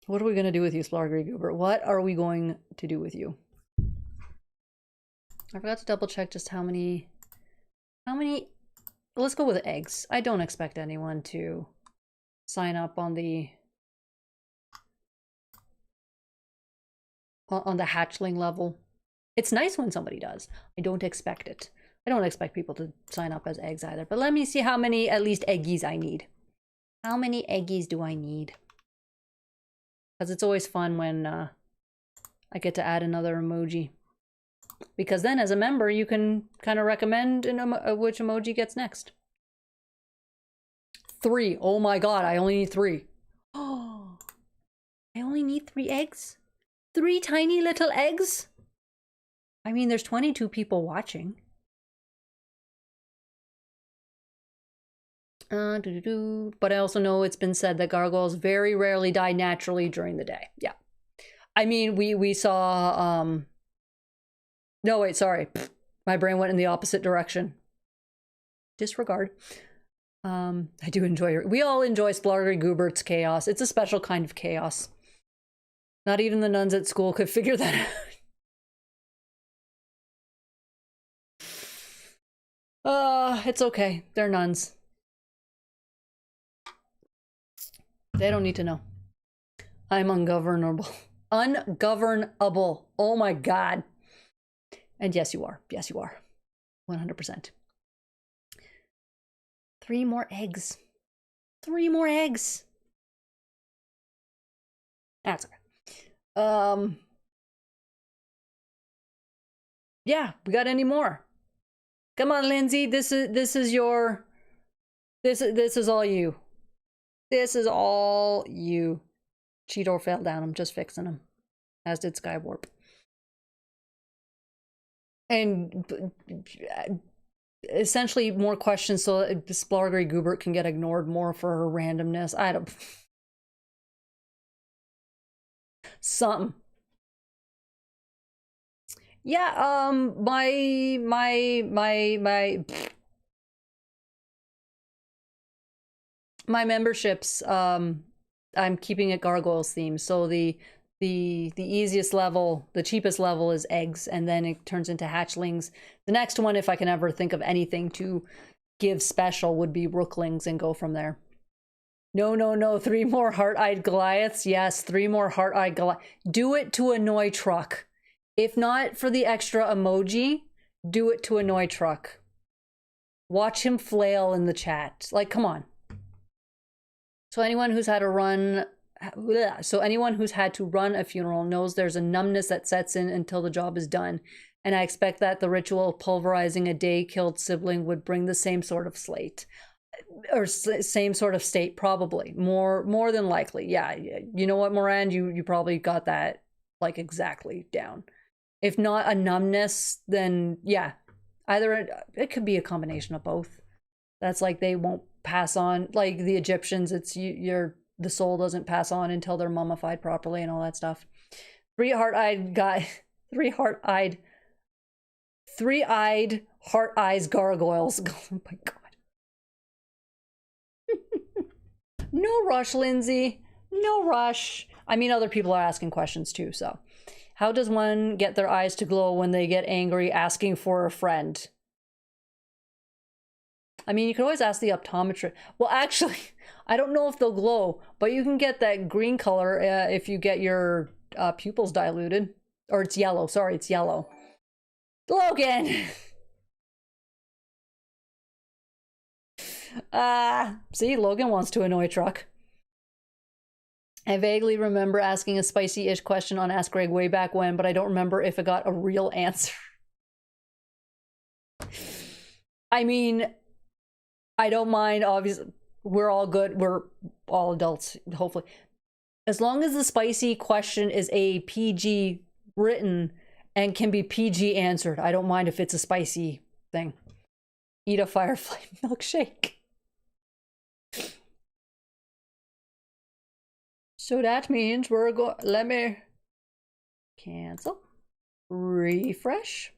Speaker 1: What are we going to do with you, Splargy Goobert? What are we going to do with you? I forgot to double check just how many... Let's go with eggs. I don't expect anyone to sign up on the hatchling level. It's nice when somebody does. I don't expect it. I don't expect people to sign up as eggs either. But let me see how many, at least, eggies I need. How many eggies do I need? Because it's always fun when I get to add another emoji. Because then as a member, you can kind of recommend which emoji gets next. 3. Oh my god, I only need 3. Oh, I only need 3 eggs? 3 tiny little eggs? I mean, there's 22 people watching. But I also know it's been said that gargoyles very rarely die naturally during the day. Yeah. I mean, we saw, no, wait, sorry. My brain went in the opposite direction. Disregard. I do enjoy, we all enjoy Splargery Goobert's chaos. It's a special kind of chaos. Not even the nuns at school could figure that out. It's okay. They're nuns. They don't need to know. I'm ungovernable. Ungovernable. Oh my god. And yes, you are. Yes, you are. 100%. 3 more eggs. 3 more eggs. That's okay. Yeah, we got any more? Come on, Lindsay. This is your. This is all you. This is all you. Cheetor fell down. I'm just fixing him. As did Skywarp. And essentially more questions so Splargery Goobert can get ignored more for her randomness. I don't. Something. Yeah, my memberships, I'm keeping it Gargoyles theme. So the easiest level, the cheapest level is eggs, and then it turns into hatchlings. The next one, if I can ever think of anything to give special, would be rooklings and go from there. No, 3 more heart-eyed Goliaths. Yes, 3 more heart-eyed Goliaths. Do it to annoy Truck. If not for the extra emoji, do it to annoy Truck. Watch him flail in the chat. Like, come on. So anyone who's had to run a funeral knows there's a numbness that sets in until the job is done. And I expect that the ritual of pulverizing a day-killed sibling would bring the same sort of slate. Or same sort of state, probably. More than likely. Yeah, you know what, Moran? You probably got that, like, exactly down. If not a numbness, then yeah. Either it could be a combination of both. That's like they won't pass on, like the Egyptians, it's the soul doesn't pass on until they're mummified properly and all that stuff. 3 heart-eyed heart eyes gargoyles. Oh my god. No rush, Lindsay. No rush. I mean, other people are asking questions too, so. How does one get their eyes to glow when they get angry asking for a friend? I mean, you can always ask the optometrist. Well, actually, I don't know if they'll glow, but you can get that green color if you get your pupils diluted. Or it's yellow. Sorry, it's yellow. Logan! See, Logan wants to annoy Truck. I vaguely remember asking a spicy-ish question on Ask Greg way back when, but I don't remember if it got a real answer. I mean, I don't mind, obviously. We're all good. We're all adults, hopefully. As long as the spicy question is a PG written and can be PG answered, I don't mind if it's a spicy thing. Eat a firefly milkshake. So that means we're going, let me cancel, refresh.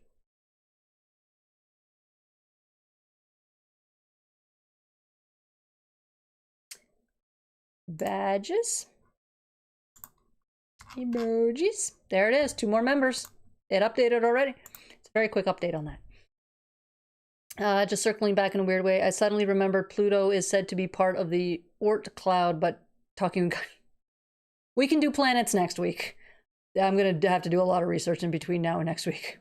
Speaker 1: Badges. Emojis. There it is, 2 more members. It updated already. It's a very quick update on that. Just circling back in a weird way, I suddenly remembered Pluto is said to be part of the Oort cloud, but talking... We can do planets next week. I'm going to have to do a lot of research in between now and next week.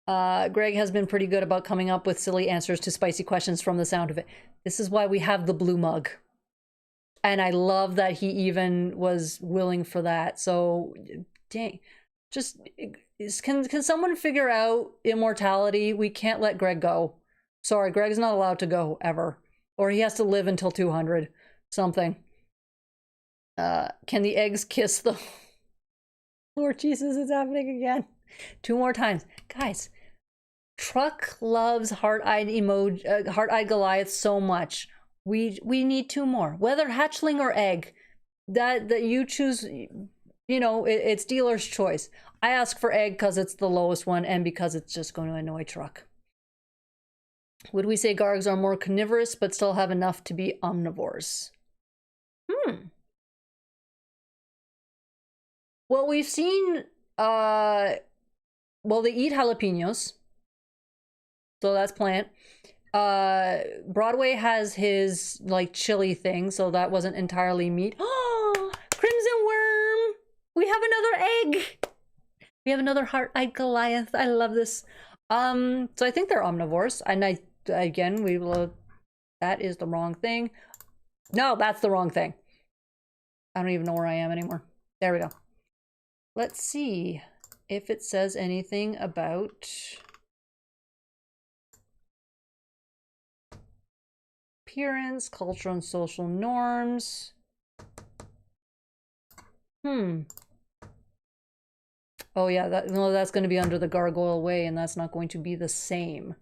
Speaker 1: Greg has been pretty good about coming up with silly answers to spicy questions from the sound of it. This is why we have the blue mug. And I love that he even was willing for that. So, dang. Just, can someone figure out immortality? We can't let Greg go. Sorry, Greg's not allowed to go, ever. Or he has to live until 200. Something. Can the eggs kiss the... Lord Jesus, it's happening again. 2 more times. Guys, Truck loves heart-eyed emoji, heart-eyed Goliath so much. We need two more. Whether hatchling or egg, that you choose. You know, it's dealer's choice. I ask for egg because it's the lowest one and because it's just going to annoy Truck. Would we say Gargs are more carnivorous but still have enough to be omnivores? Well, we've seen, well, they eat jalapenos. So that's plant. Broadway has his, like, chili thing, so that wasn't entirely meat. Oh, Crimson Worm! We have another egg! We have another heart-eyed Goliath. I love this. So I think they're omnivores. And again, we will... That is the wrong thing. No, that's the wrong thing. I don't even know where I am anymore. There we go. Let's see if it says anything about... appearance, cultural and social norms. Oh yeah, that's going to be under the Gargoyle way, and that's not going to be the same.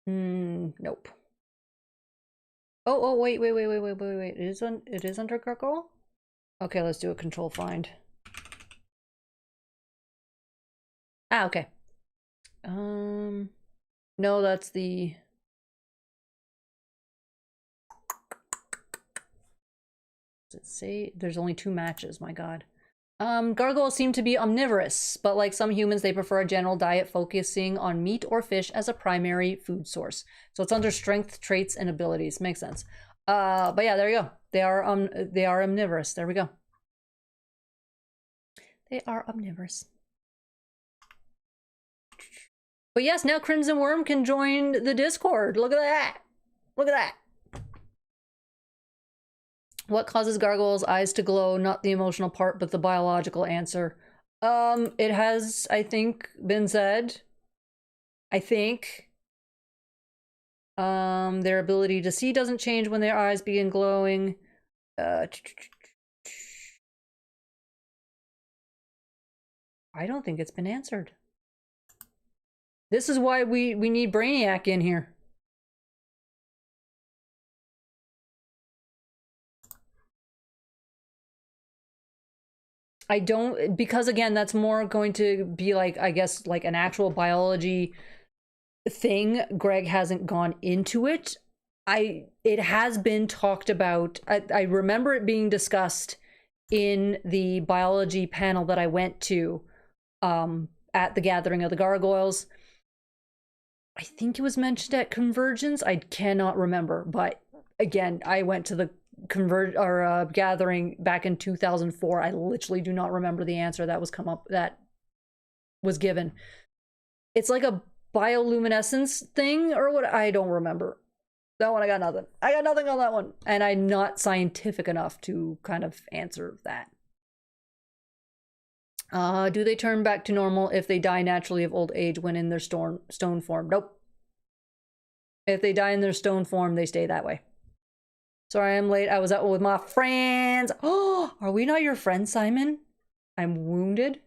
Speaker 1: Nope. Oh, wait. It is under Gargoyle? Okay, let's do a control find. Ah, okay. No, that's the... Does it say? There's only 2 matches, my god. Gargoyles seem to be omnivorous, but like some humans, they prefer a general diet focusing on meat or fish as a primary food source. So it's under strength, traits, and abilities. Makes sense. But yeah, there you go. They are omnivorous. There we go. They are omnivorous. But yes, now Crimson Worm can join the Discord. Look at that. Look at that. What causes Gargoyles' eyes to glow? Not the emotional part, but the biological answer. It has, I think, been said. I think. Their ability to see doesn't change when their eyes begin glowing. I don't think it's been answered. This is why we need Brainiac in here. I don't, because again, that's more going to be like, I guess, like an actual biology thing. Greg hasn't gone into it. It has been talked about. I remember it being discussed in the biology panel that I went to at the Gathering of the Gargoyles. I think it was mentioned at Convergence. I cannot remember, but again, I went to the Gathering back in 2004. I literally do not remember the answer that was given. It's like a bioluminescence thing or what? I don't remember. That one, I got nothing. I got nothing on that one. And I'm not scientific enough to kind of answer that. Do they turn back to normal if they die naturally of old age when in their stone form? Nope. If they die in their stone form, they stay that way. Sorry, I'm late. I was out with my friends. Oh, are we not your friends, Simon? I'm wounded.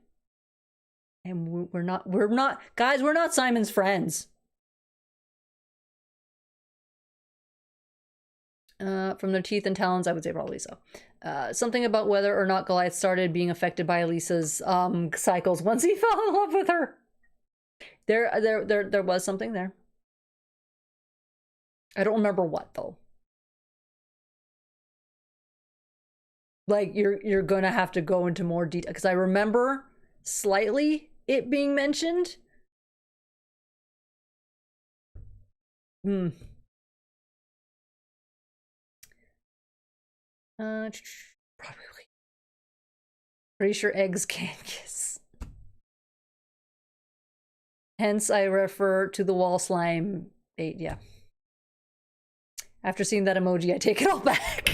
Speaker 1: And we're not, guys, we're not Simon's friends. From their teeth and talons, I would say probably so. Something about whether or not Goliath started being affected by Elisa's cycles once he fell in love with her. There was something there. I don't remember what though. Like you're gonna have to go into more detail because I remember slightly it being mentioned. Probably. Pretty sure eggs can't kiss. Hence, I refer to the wall slime bait. Yeah. After seeing that emoji, I take it all back.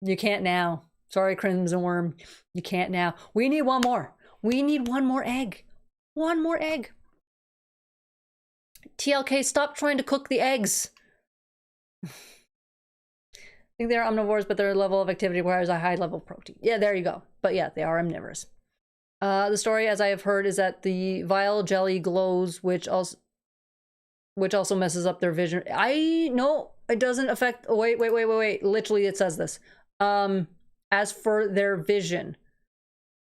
Speaker 1: You can't now. Sorry, Crimson Worm. You can't now. We need one more. We need one more egg. One more egg. TLK, stop trying to cook the eggs. think they're omnivores, but their level of activity requires a high level of protein. Yeah, there you go. But yeah, they are omnivorous. The story, as I have heard, is that the vile jelly glows, which also messes up their vision. No, it doesn't affect. Oh, wait. Literally, it says this. As for their vision,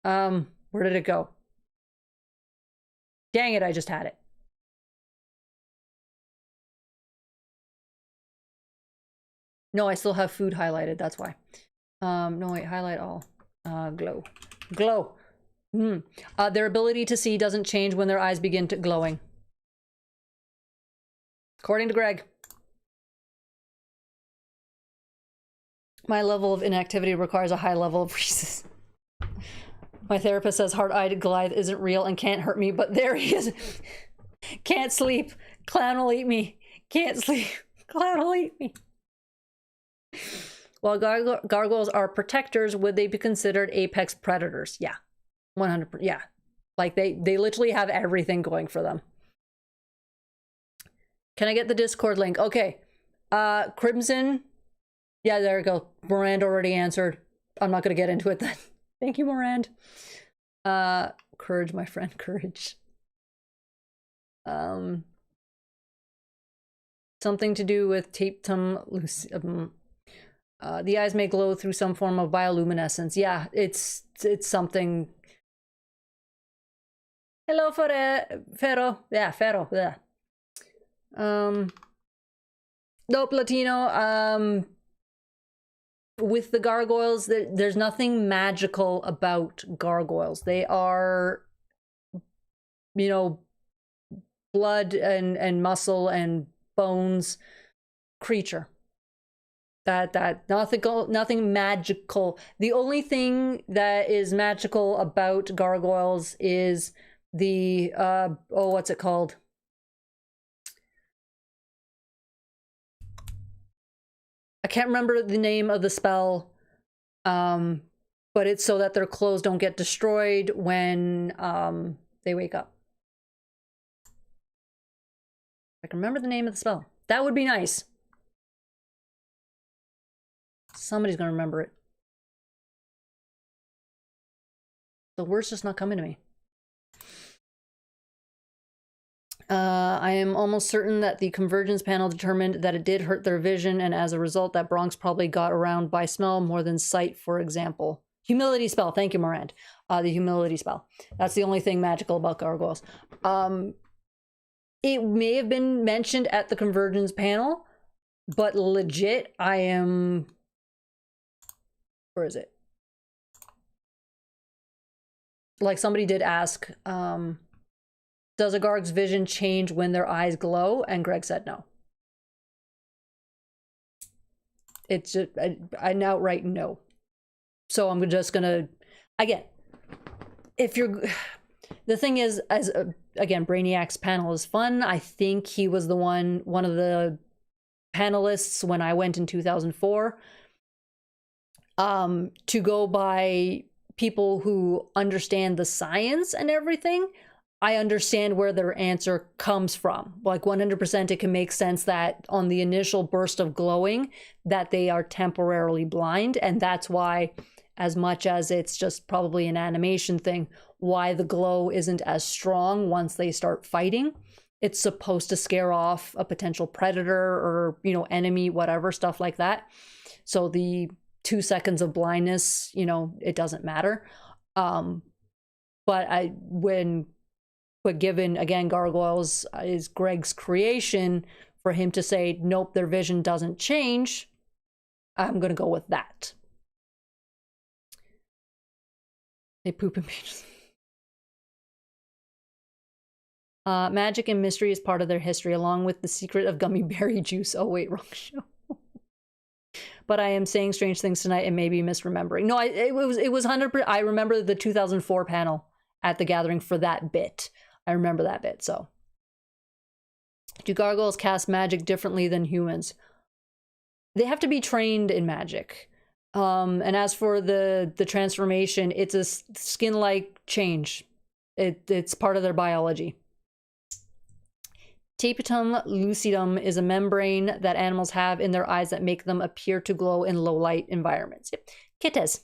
Speaker 1: where did it go? Dang it! I just had it. No, I still have food highlighted. That's why. No, wait. Highlight all. Glow. Their ability to see doesn't change when their eyes begin to glowing. According to Greg. My level of inactivity requires a high level of resistance. My therapist says hard-eyed Goliath isn't real and can't hurt me, but there he is. Can't sleep. Clown will eat me. Can't sleep. Clown will eat me. While gargoyles are protectors, would they be considered apex predators? Yeah. 100%. Yeah. Like they literally have everything going for them. Can I get the Discord link? Okay. Crimson. Yeah, there we go. Miranda already answered. I'm not going to get into it then. Thank you, Miranda. Courage, my friend. Courage. Something to do with tapetum lucidum. The eyes may glow through some form of bioluminescence. Yeah, it's something. Hello, Ferro. Yeah, Ferro. Yeah. Nope, Latino. With the gargoyles, there's nothing magical about gargoyles. They are, you know, blood and muscle and bones creature. That nothing magical. The only thing that is magical about gargoyles is the what's it called? I can't remember the name of the spell, but it's so that their clothes don't get destroyed when they wake up. I can remember the name of the spell. That would be nice. Somebody's gonna remember it. The word's just not coming to me. I am almost certain that the convergence panel determined that it did hurt their vision, and as a result, that Bronx probably got around by smell more than sight, for example. Humility spell. Thank you, Miranda. The humility spell. That's the only thing magical about gargoyles. It may have been mentioned at the convergence panel, but legit, I am... Where is it? Like somebody did ask, does a Garg's vision change when their eyes glow? And Greg said no. It's just an outright no. So I'm just gonna, again, if you're, the thing is, again, Brainiac's panel is fun. I think he was the one of the panelists when I went in 2004. To go by people who understand the science and everything, I understand where their answer comes from. Like 100% it can make sense that on the initial burst of glowing that they are temporarily blind, and that's why, as much as it's just probably an animation thing, why the glow isn't as strong once they start fighting. It's supposed to scare off a potential predator or, you know, enemy, whatever, stuff like that. So the 2 seconds of blindness, you know, it doesn't matter. But given, again, gargoyles is Greg's creation, for him to say, nope, their vision doesn't change, I'm going to go with that. They poop in pages. Magic and mystery is part of their history, along with the secret of gummy berry juice. Oh, wait, wrong show. But I am saying strange things tonight and maybe misremembering. No, it was 100%. I remember the 2004 panel at the gathering for that bit. I remember that bit. So, do gargoyles cast magic differently than humans? They have to be trained in magic. And as for the transformation, it's a skin-like change. It's part of their biology. Tapetum lucidum is a membrane that animals have in their eyes that make them appear to glow in low light environments. Yep. Kittes.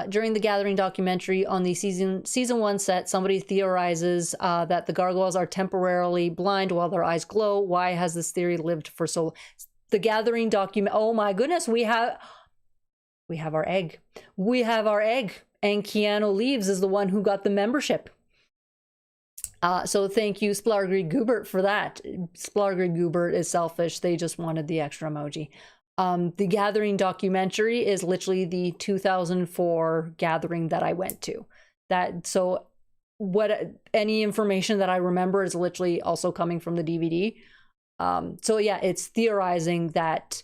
Speaker 1: During the Gathering documentary on the season 1 set, somebody theorizes that the gargoyles are temporarily blind while their eyes glow. Why has this theory lived for so long? The Gathering document. Oh my goodness, we have our egg. We have our egg. And Keanu Reeves is the one who got the membership. So thank you, Splargry Goobert, for that. Splargry Goobert is selfish. They just wanted the extra emoji. The Gathering documentary is literally the 2004 Gathering that I went to. So any information that I remember is literally also coming from the DVD. So yeah, it's theorizing that,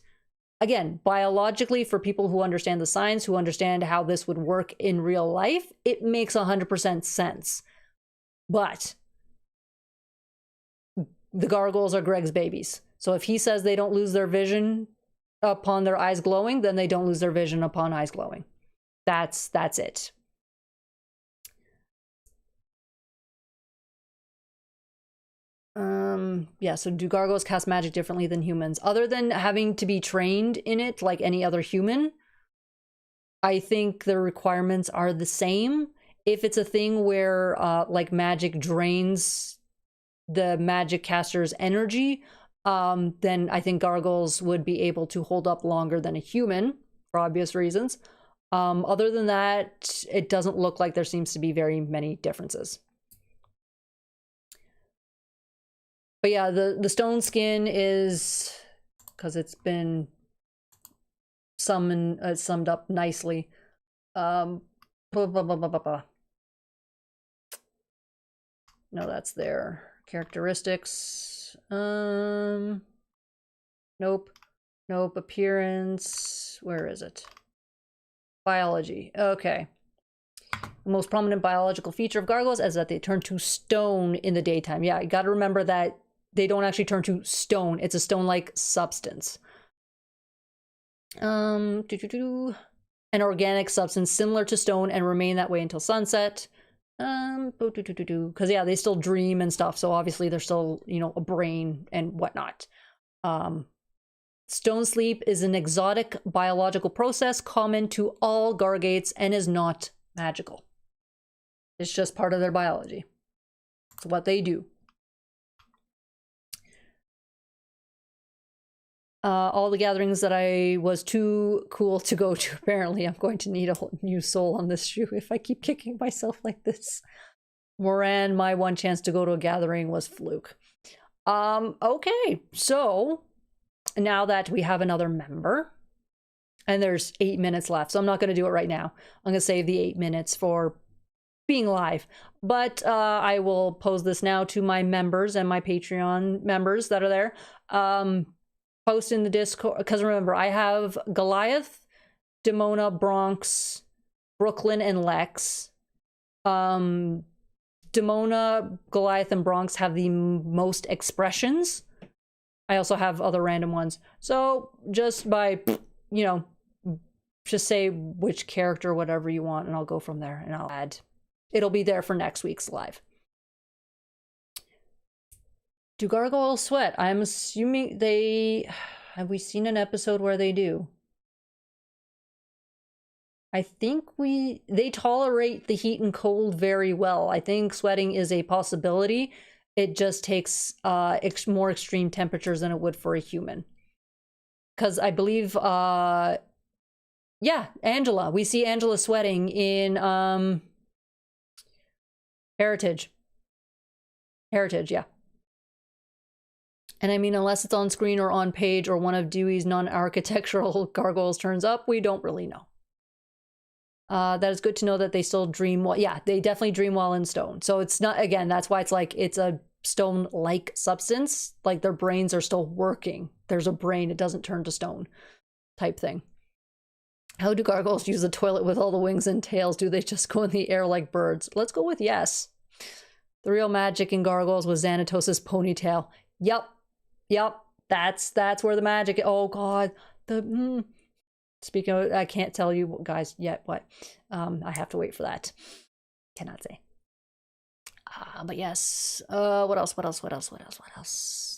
Speaker 1: again, biologically, for people who understand the science, who understand how this would work in real life, it makes 100% sense. But the gargoyles are Greg's babies. So if he says they don't lose their vision upon their eyes glowing, then they don't lose their vision upon eyes glowing. That's it. Yeah, so do gargoyles cast magic differently than humans? Other than having to be trained in it like any other human, I think the requirements are the same. If it's a thing where like magic drains the magic caster's energy, then I think gargoyles would be able to hold up longer than a human for obvious reasons. Other than that, it doesn't look like there seems to be very many differences. But yeah, the stone skin is, because it's been summed up nicely. No, that's their characteristics. Nope. Appearance. Where is it? Biology. Okay. The most prominent biological feature of gargoyles is that they turn to stone in the daytime. Yeah, you got to remember that they don't actually turn to stone. It's a stone-like substance. An organic substance similar to stone and remain that way until sunset. Because yeah, they still dream and stuff, so obviously they're still, a brain and whatnot. Stone sleep is an exotic biological process common to all gargates and is not magical. It's just part of their biology. It's what they do. All the gatherings that I was too cool to go to. Apparently, I'm going to need a whole new soul on this shoe if I keep kicking myself like this. Moran, my one chance to go to a gathering was fluke. Okay, so now that we have another member, and there's 8 minutes left, so I'm not going to do it right now. I'm going to save the 8 minutes for being live. But I will pose this now to my members and my Patreon members that are there. Post in the Discord, because remember, I have Goliath, Demona, Bronx, Brooklyn, and Lex. Demona, Goliath, and Bronx have the most expressions. I also have other random ones. So just by, just say which character, whatever you want, and I'll go from there, and I'll add. It'll be there for next week's live. Do gargoyles sweat? I'm assuming they... Have we seen an episode where they do? I think they tolerate the heat and cold very well. I think sweating is a possibility. It just takes more extreme temperatures than it would for a human. Because I believe... yeah, Angela. We see Angela sweating in Heritage. Heritage, yeah. And I mean, unless it's on screen or on page or one of Dewey's non-architectural gargoyles turns up, we don't really know. That is good to know that they still dream well. Yeah, they definitely dream well in stone. So it's not, again, that's why it's like, it's a stone-like substance. Like their brains are still working. There's a brain, it doesn't turn to stone type thing. How do gargoyles use the toilet with all the wings and tails? Do they just go in the air like birds? Let's go with yes. The real magic in gargoyles was Xanatos' ponytail. Yep. That's where the magic. Oh God. Speaking of, I can't tell you guys yet what. I have to wait for that. Cannot say. But yes, what else?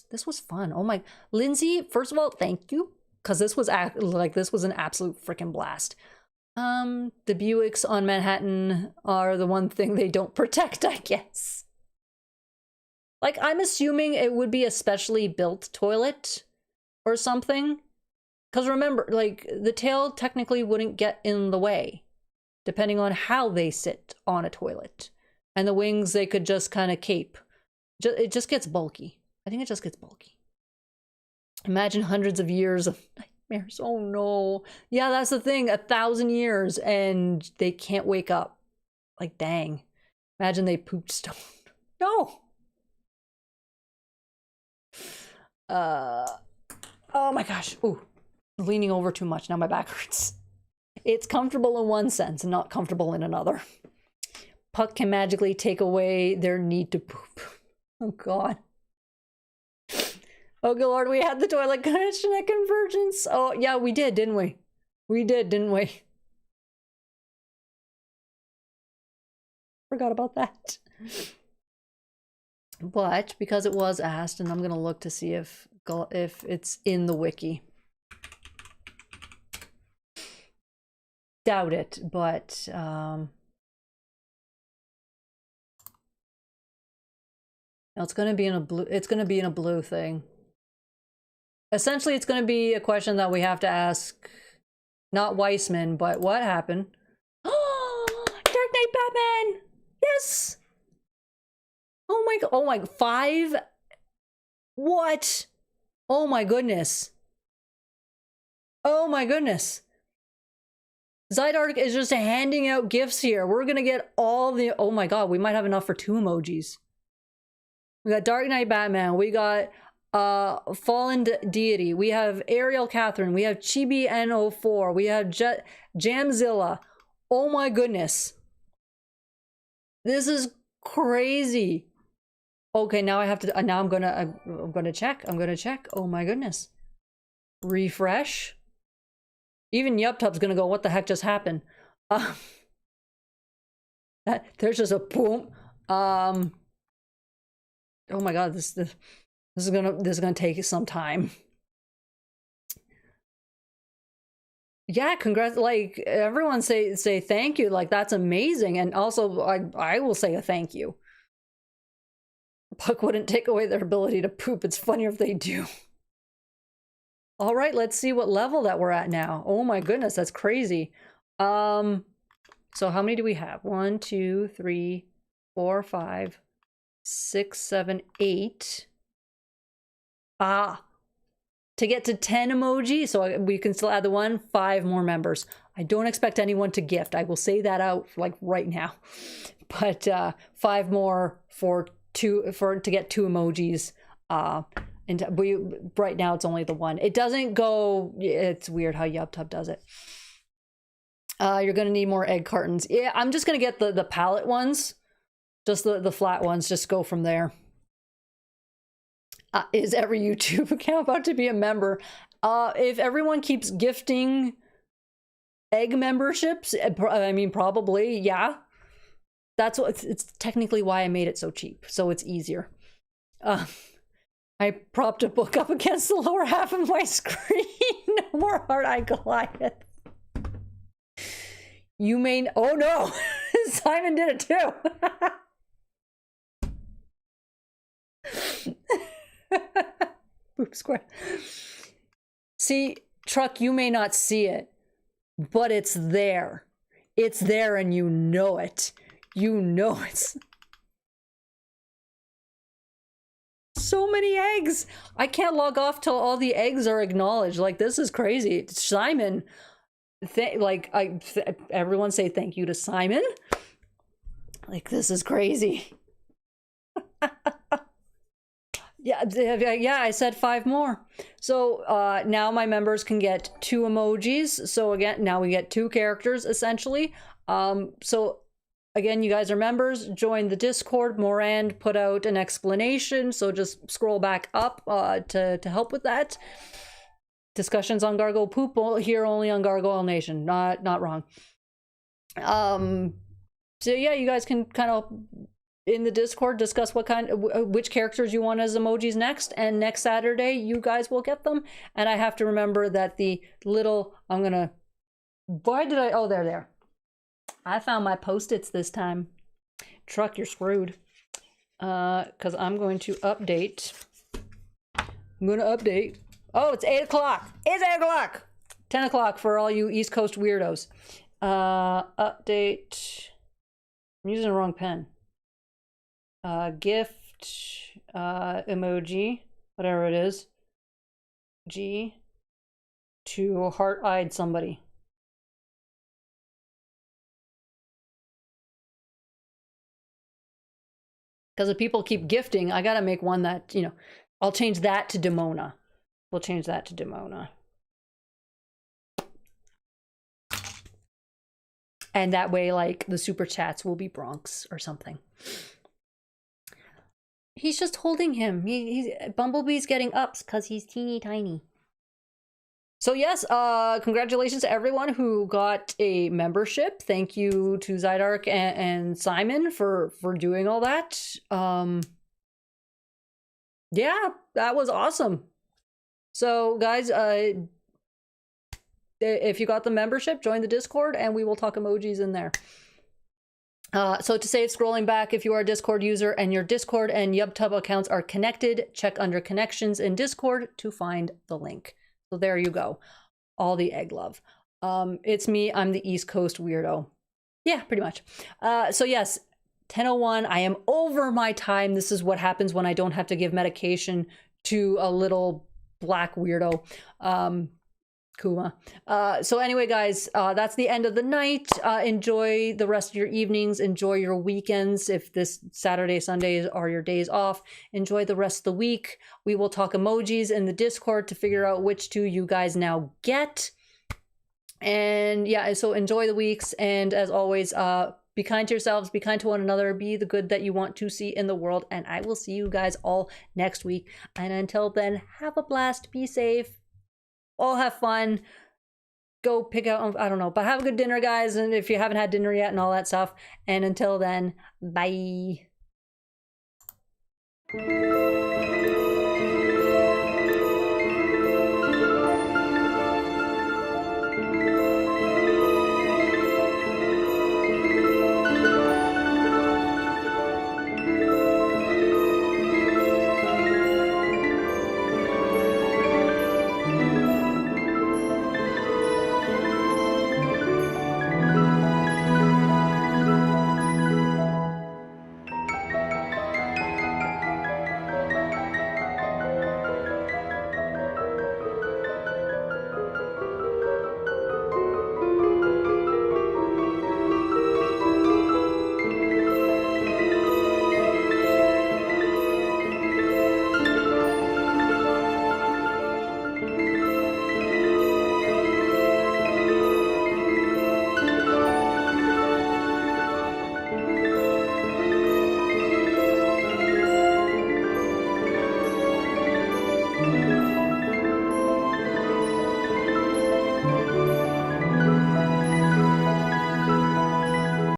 Speaker 1: This was fun. Oh my, Lindsay, first of all, thank you. Cause this was this was an absolute freaking blast. The Buicks on Manhattan are the one thing they don't protect, I guess. Like, I'm assuming it would be a specially built toilet or something. Because remember, like, the tail technically wouldn't get in the way, depending on how they sit on a toilet. And the wings, they could just kind of cape. It just gets bulky. I think it just gets bulky. Imagine hundreds of years of nightmares. Oh no. Yeah, that's the thing. 1,000 years and they can't wake up. Like, dang. Imagine they pooped stone. No. Oh my gosh. Ooh, leaning over too much. Now my back hurts. It's comfortable in one sense and not comfortable in another. Puck can magically take away their need to poop. Oh god. Oh good lord, we had the toilet connection at Convergence. Oh yeah, we did, didn't we? We did, didn't we? Forgot about that. But because it was asked, and I'm gonna look to see if it's in the wiki. Doubt it, but no, it's gonna be in a blue. It's gonna be in a blue thing. Essentially, it's gonna be a question that we have to ask, not Weissman, but what happened? Oh, Dark Knight Batman! Yes. Oh my! Oh my! 5. What? Oh my goodness. Oh my goodness. Zydark is just handing out gifts here. We're gonna get all the... Oh my god, we might have enough for 2 emojis. We got Dark Knight Batman. We got Fallen Deity. We have Ariel Catherine. We have Chibi N04. We have Jamzilla. Oh my goodness. This is crazy. Okay, now I have to... now I'm gonna check. I'm gonna check. Oh my goodness. Refresh. Even YubTub's gonna go, what the heck just happened? There's just a boom. Oh my god, this is gonna take some time. Yeah, congrats! Like everyone say thank you. Like that's amazing, and also I will say a thank you. Puck wouldn't take away their ability to poop. It's funnier if they do. All right, let's see what level that we're at now. Oh my goodness, that's crazy. So how many do we have? 1, 2, 3, 4, 5, 6, 7, 8. Ah, to get to 10 emoji, so we can still add the 1, 5 more members. I don't expect anyone to gift. I will say that out like right now. But 5 more to get 2 emojis. And right now it's only the 1. It doesn't go... It's weird how YubTub does it. You're gonna need more egg cartons. Yeah, I'm just gonna get the pallet ones. Just the flat ones. Just go from there. Is every YouTube account about to be a member? If everyone keeps gifting egg memberships, I mean, probably, yeah. That's what it's technically why I made it so cheap. So it's easier. I propped a book up against the lower half of my screen. No more Hard-Eye Goliath. You may... Oh no! Simon did it too! Boop square. See, Truck, you may not see it, but it's there. It's there and you know it. You know it's... So many eggs. I can't log off till all the eggs are acknowledged. Like, this is crazy. Simon, everyone say thank you to Simon. Like, this is crazy. Yeah, I said 5 more. So now my members can get 2 emojis. So again, now we get 2 characters essentially. So again, you guys are members, join the Discord. Morand put out an explanation, so just scroll back up to help with that. Discussions on Gargoyle poop here only on Gargoyle Nation, not wrong. So yeah, you guys can kind of in the Discord, discuss what kind, which characters you want as emojis next, and next Saturday you guys will get them. And I have to remember that the little, I'm gonna, why did I, oh, there. I found my Post-its this time. Truck, you're screwed. Because I'm going to update. I'm gonna update. Oh, it's 8 o'clock. It's 8 o'clock. 10 o'clock for all you East Coast weirdos. Update. I'm using the wrong pen. Gift emoji, whatever it is, G, to heart-eyed somebody. Because if people keep gifting, I gotta make one that, you know, I'll change that to Demona. We'll change that to Demona. And that way, like, the super chats will be Bronx or something. He's just holding him. Bumblebee's getting ups because he's teeny tiny. So yes, congratulations to everyone who got a membership. Thank you to Zydark and Simon for doing all that. Yeah, that was awesome. So guys, if you got the membership, join the Discord and we will talk emojis in there. So to save scrolling back, if you are a Discord user and your Discord and YubTub accounts are connected, check under connections in Discord to find the link. So there you go. All the egg love. It's me. I'm the East Coast weirdo. Yeah, pretty much. So yes, 10:01. I am over my time. This is what happens when I don't have to give medication to a little black weirdo. Kuma. So anyway, guys, that's the end of the night. Enjoy the rest of your evenings. Enjoy your weekends. If this Saturday, Sundays are your days off, enjoy the rest of the week. We will talk emojis in the Discord to figure out which two you guys now get. And yeah, so enjoy the weeks. And as always, be kind to yourselves, be kind to one another, be the good that you want to see in the world. And I will see you guys all next week. And until then, have a blast, be safe. All have fun. Go pick out, I don't know, but have a good dinner, guys. And if you haven't had dinner yet and all that stuff. And until then, bye.